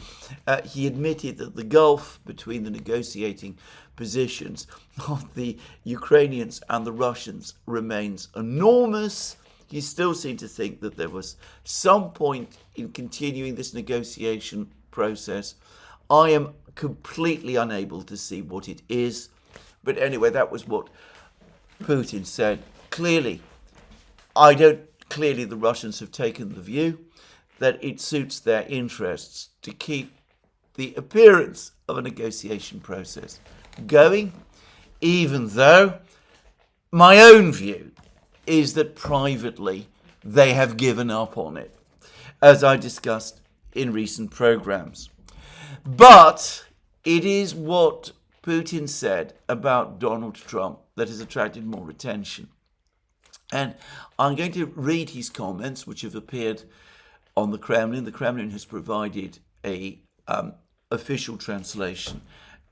He admitted that the gulf between the negotiating positions of the Ukrainians and the Russians remains enormous. He still seemed to think that there was some point in continuing this negotiation process. I am completely unable to see what it is. But anyway, that was what Putin said. Clearly the Russians have taken the view that it suits their interests to keep the appearance of a negotiation process going, even though my own view is that privately they have given up on it, as I discussed in recent programs. But it is what Putin said about Donald Trump that has attracted more attention. And I'm going to read his comments, which have appeared on the Kremlin. The Kremlin has provided a official translation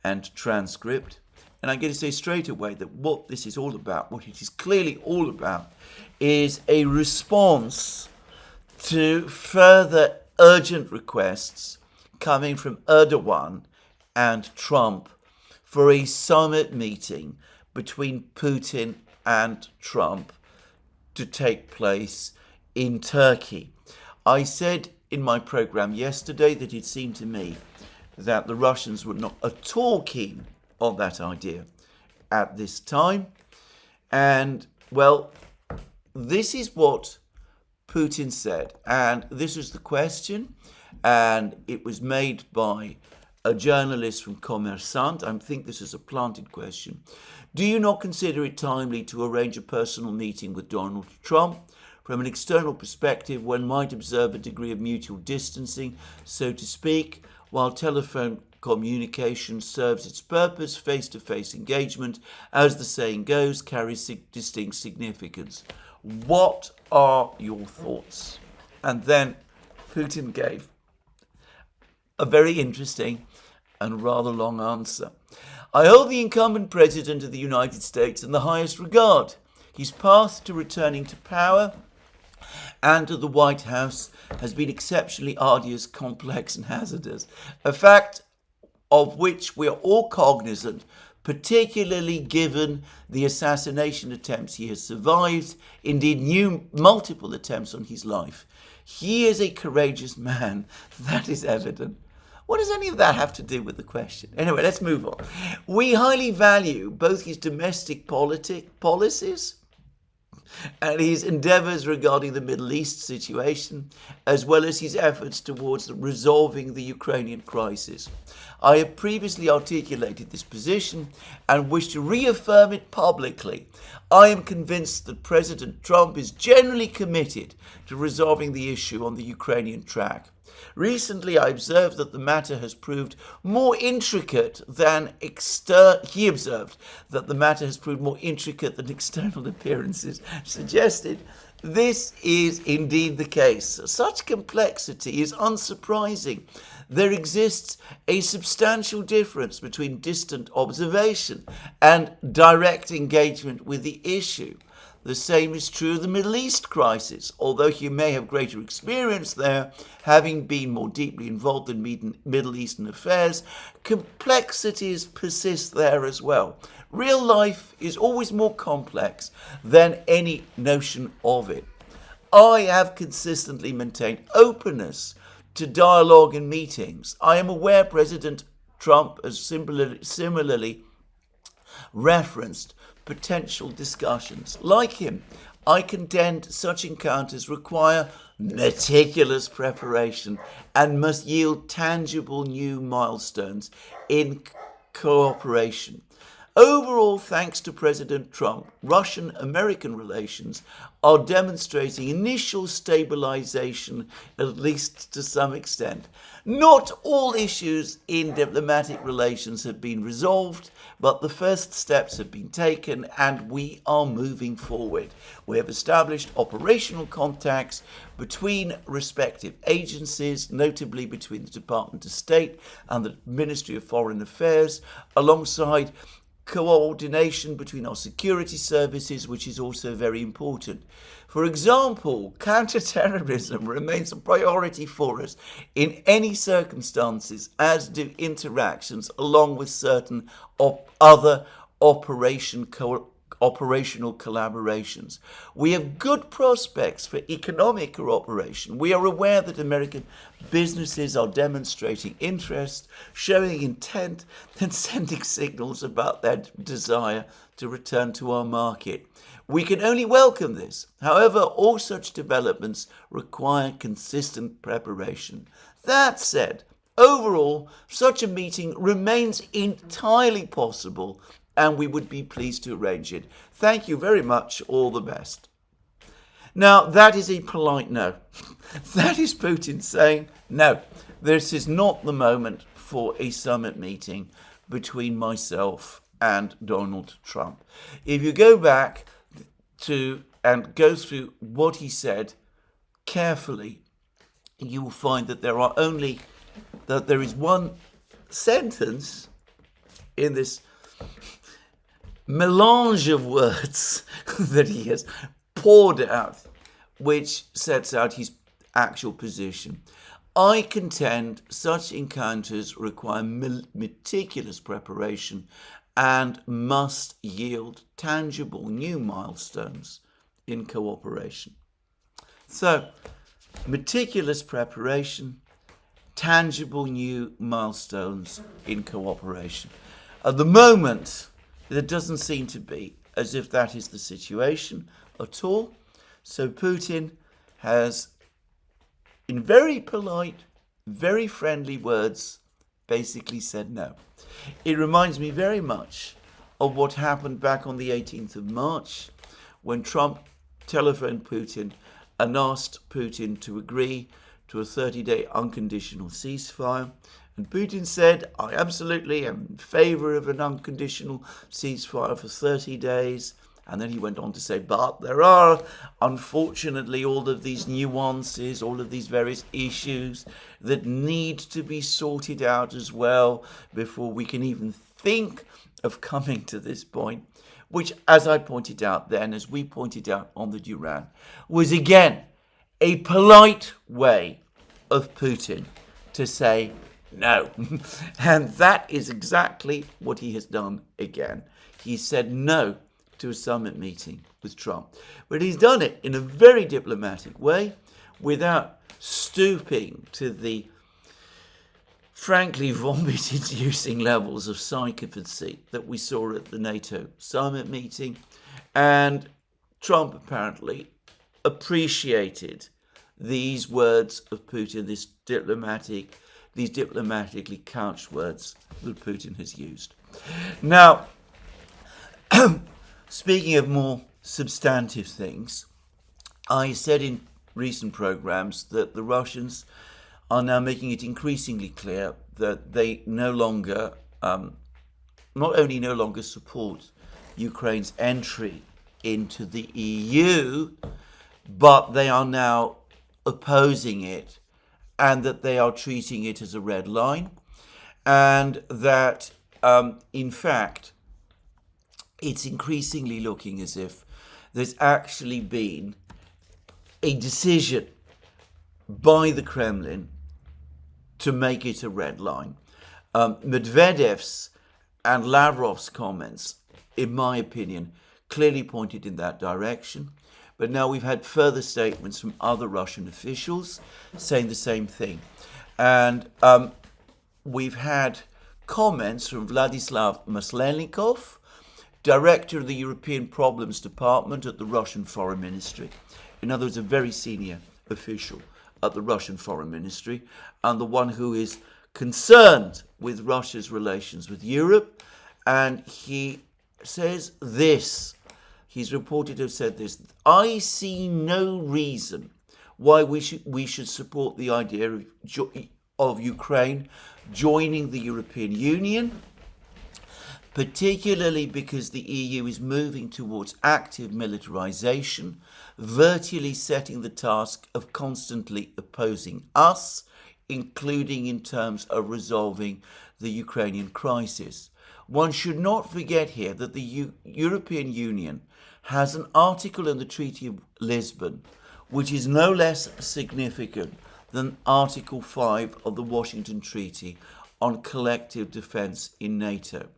and transcript. And I'm going to say straight away that what this is all about, what it is clearly all about, is a response to further urgent requests coming from Erdogan and Trump for a summit meeting between Putin and Trump to take place in Turkey. I said in my program yesterday that it seemed to me that the Russians were not at all keen on that idea at this time. And, well, this is what Putin said. And this was the question. And it was made by a journalist from Kommersant. I think this is a planted question. Do you not consider it timely to arrange a personal meeting with Donald Trump? From an external perspective, one might observe a degree of mutual distancing, so to speak, while telephone communication serves its purpose. Face-to-face engagement, as the saying goes, carries distinct significance. What are your thoughts? And then Putin gave a very interesting and rather long answer. I hold the incumbent president of the United States in the highest regard. His path to returning to power and to the White House has been exceptionally arduous, complex and hazardous, a fact of which we are all cognizant, particularly given the assassination attempts he has survived, indeed multiple attempts on his life. He is a courageous man, that is evident. What does any of that have to do with the question? Anyway, let's move on. We highly value both his domestic policies and his endeavours regarding the Middle East situation, as well as his efforts towards resolving the Ukrainian crisis. I have previously articulated this position and wish to reaffirm it publicly. I am convinced that President Trump is generally committed to resolving the issue on the Ukrainian track. Recently, I observed that the matter has proved more intricate than external appearances suggested. This is indeed the case. Such complexity is unsurprising. There exists a substantial difference between distant observation and direct engagement with the issue. The same is true of the Middle East crisis, although he may have greater experience there, having been more deeply involved in Middle Eastern affairs. Complexities persist there as well. Real life is always more complex than any notion of it. I have consistently maintained openness to dialogue and meetings. I am aware President Trump has similarly referenced potential discussions. Like him, I contend such encounters require meticulous preparation and must yield tangible new milestones in cooperation. Overall, thanks to President Trump, Russian-American relations are demonstrating initial stabilization, at least to some extent. Not all issues in diplomatic relations have been resolved, but the first steps have been taken and we are moving forward. We have established operational contacts between respective agencies, notably between the Department of State and the Ministry of Foreign Affairs, alongside coordination between our security services, which is also very important. For example, counter-terrorism remains a priority for us in any circumstances, as do interactions along with certain other operational collaborations. We have good prospects for economic cooperation. We are aware that American businesses are demonstrating interest, showing intent, and sending signals about their desire to return to our market. We can only welcome this. However, all such developments require consistent preparation. That said, overall, such a meeting remains entirely possible and we would be pleased to arrange it. Thank you very much. All the best. Now, that is a polite no. That is Putin saying, no, this is not the moment for a summit meeting between myself and Donald Trump. If you go back to and go through what he said carefully, you will find that there is one sentence in this melange of words that he has poured out, which sets out his actual position. I contend such encounters require meticulous preparation and must yield tangible new milestones in cooperation. So, meticulous preparation, tangible new milestones in cooperation. At the moment, there doesn't seem to be as if that is the situation at all. So Putin has, in very polite, very friendly words, basically said no. It reminds me very much of what happened back on the 18th of March when Trump telephoned Putin and asked Putin to agree to a 30-day unconditional ceasefire. And Putin said, I absolutely am in favor of an unconditional ceasefire for 30 days. And then he went on to say, but there are, unfortunately, all of these nuances, all of these various issues that need to be sorted out as well before we can even think of coming to this point, which, as I pointed out then, as we pointed out on the Duran, was again a polite way of Putin to say no. And that is exactly what he has done again. He said no to a summit meeting with Trump. But he's done it in a very diplomatic way without stooping to the frankly vomit-inducing levels of sycophancy that we saw at the NATO summit meeting. And Trump apparently appreciated these words of Putin, these diplomatically couched words that Putin has used. Now, speaking of more substantive things, I said in recent programs that the Russians are now making it increasingly clear that they not only no longer support Ukraine's entry into the EU, but they are now opposing it, and that they are treating it as a red line, and that, in fact, it's increasingly looking as if there's actually been a decision by the Kremlin to make it a red line. Medvedev's and Lavrov's comments, in my opinion, clearly pointed in that direction. But now we've had further statements from other Russian officials saying the same thing. And we've had comments from Vladislav Maslenikov, director of the European Problems Department at the Russian Foreign Ministry. In other words, a very senior official at the Russian Foreign Ministry, and the one who is concerned with Russia's relations with Europe. And he says this. He's reported to have said this: I see no reason why we should support the idea of Ukraine joining the European Union, particularly because the EU is moving towards active militarization, virtually setting the task of constantly opposing us, including in terms of resolving the Ukrainian crisis. One should not forget here that the European Union has an article in the Treaty of Lisbon which is no less significant than Article 5 of the Washington Treaty on collective defense in NATO.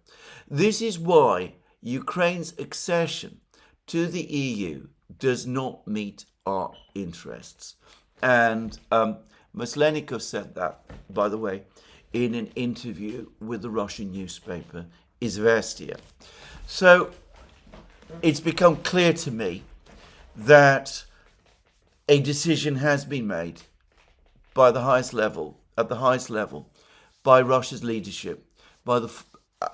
This is why Ukraine's accession to the EU does not meet our interests. And Maslenikov said that, by the way, in an interview with the Russian newspaper Izvestia. So it's become clear to me that a decision has been made by the highest level, at the highest level, by Russia's leadership, by the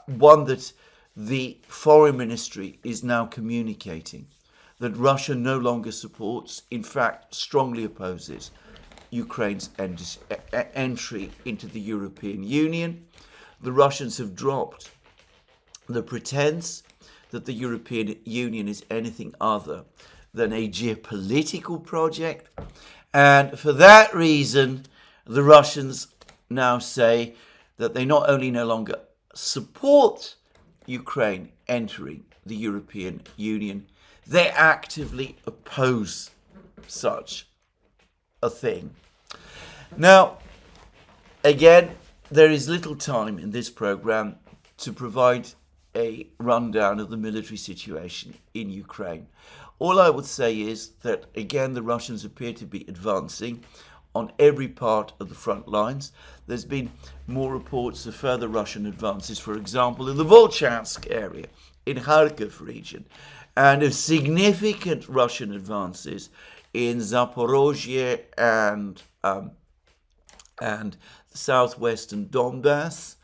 one that the foreign ministry is now communicating, that Russia no longer supports, in fact, strongly opposes Ukraine's entry into the European Union. The Russians have dropped the pretense that the European Union is anything other than a geopolitical project. And for that reason, the Russians now say that they not only no longer support Ukraine entering the European Union, they actively oppose such a thing. Now, again, there is little time in this program to provide a rundown of the military situation in Ukraine. All I would say is that, again, the Russians appear to be advancing on every part of the front lines. There's been more reports of further Russian advances, for example, in the Volchansk area, in Kharkiv region, and of significant Russian advances in Zaporozhye and southwestern Donbass.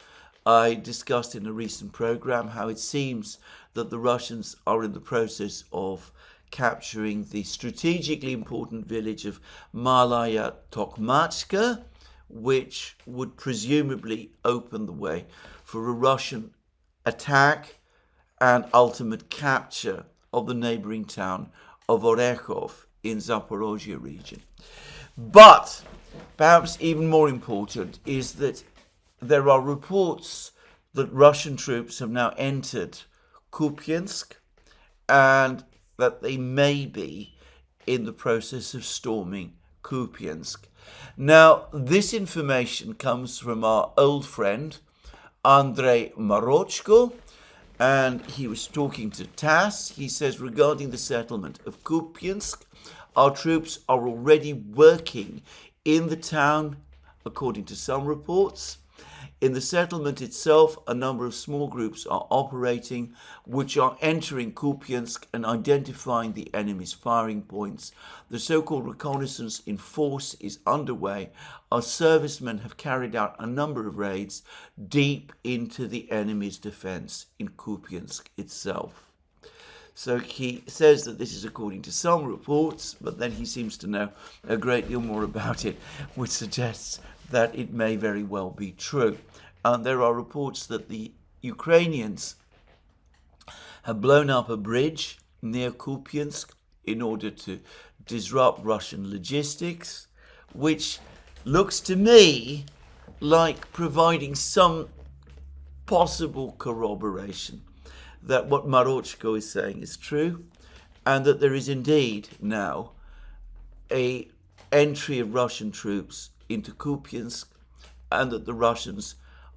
I discussed in a recent program how it seems that the Russians are in the process of capturing the strategically important village of Malaya Tokmachka, which would presumably open the way for a Russian attack and ultimate capture of the neighboring town of Orekhov in Zaporozhye region. But perhaps even more important is that there are reports that Russian troops have now entered Kupiansk and that they may be in the process of storming Kupiansk. Now, this information comes from our old friend, Andrei Marochko, and he was talking to TASS. He says, regarding the settlement of Kupiansk, our troops are already working in the town, according to some reports. In the settlement itself, a number of small groups are operating, which are entering Kupiansk and identifying the enemy's firing points. The so-called reconnaissance in force is underway. Our servicemen have carried out a number of raids deep into the enemy's defense in Kupiansk itself. So he says that this is according to some reports, but then he seems to know a great deal more about it, which suggests that it may very well be true. And there are reports that the Ukrainians have blown up a bridge near Kupiansk in order to disrupt Russian logistics, which looks to me like providing some possible corroboration that what Marochko is saying is true. and that there is indeed now a entry of Russian troops into Kupiansk, and that the Russians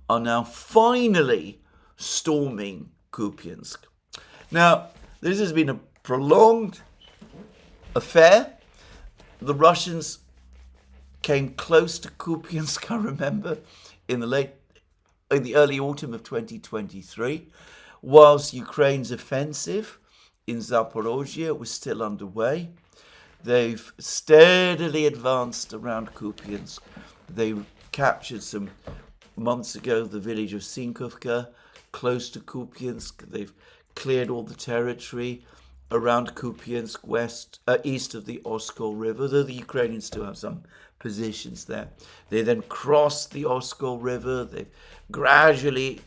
are now finally storming Kupiansk. Now, this has been a prolonged affair. The Russians came close to Kupiansk, I remember, in the early autumn of 2023, whilst Ukraine's offensive in Zaporozhye was still underway. They've steadily advanced around Kupiansk. They captured some months ago the village of Sinkovka, close to Kupiansk. They've cleared all the territory around Kupiansk, east of the Oskol River, though the Ukrainians still have some positions there. They then crossed the Oskol River. They've gradually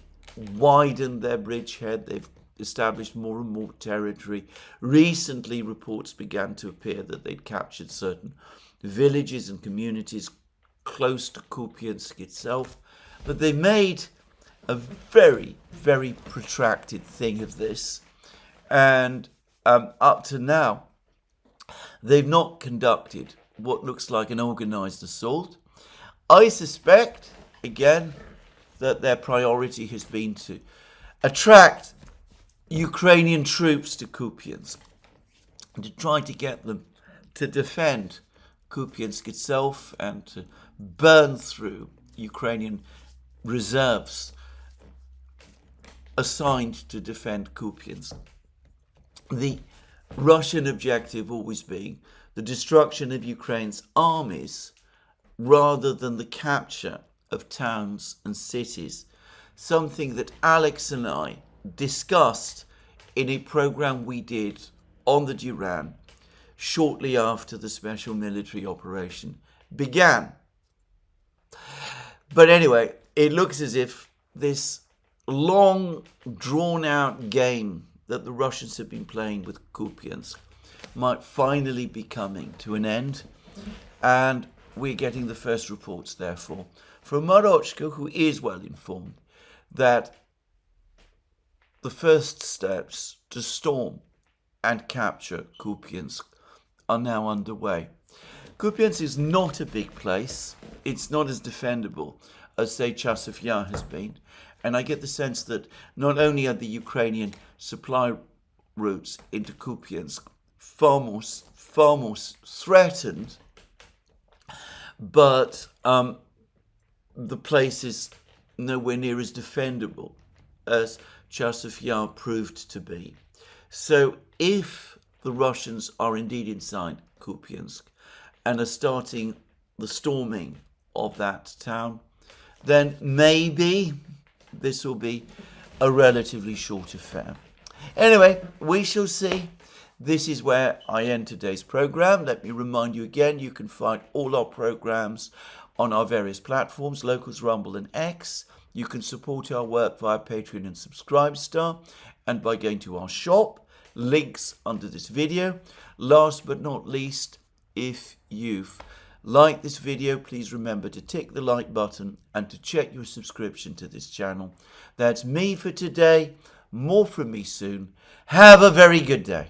widened their bridgehead. They've established more and more territory. Recently, reports began to appear that they'd captured certain villages and communities close to Kupiansk itself. But they made a very, very protracted thing of this. And up to now, they've not conducted what looks like an organised assault. I suspect, again, that their priority has been to attract Ukrainian troops to Kupiansk, to try to get them to defend Kupiansk itself and to burn through Ukrainian reserves assigned to defend Kupiansk. The Russian objective always being the destruction of Ukraine's armies rather than the capture of towns and cities, something that Alex and I discussed in a program we did on the Tehran shortly after the special military operation began. But anyway, it looks as if this long drawn out game that the Russians have been playing with Kupiansk might finally be coming to an end, and we're getting the first reports, therefore, from Marochka, who is well informed, that the first steps to storm and capture Kupiansk are now underway. Kupiansk is not a big place. It's not as defendable as, say, Chasiv Yar has been. And I get the sense that not only are the Ukrainian supply routes into Kupiansk far more threatened, but the place is nowhere near as defendable as Chasiv Yar proved to be. So if the Russians are indeed inside Kupiansk and are starting the storming of that town, then maybe this will be a relatively short affair. Anyway, we shall see. This is where I end today's program. Let me remind you again, you can find all our programs on our various platforms, Locals, Rumble and X. You can support our work via Patreon and Subscribestar and by going to our shop. Links under this video. Last but not least, if you've liked this video, please remember to tick the like button and to check your subscription to this channel. That's me for today. More from me soon. Have a very good day.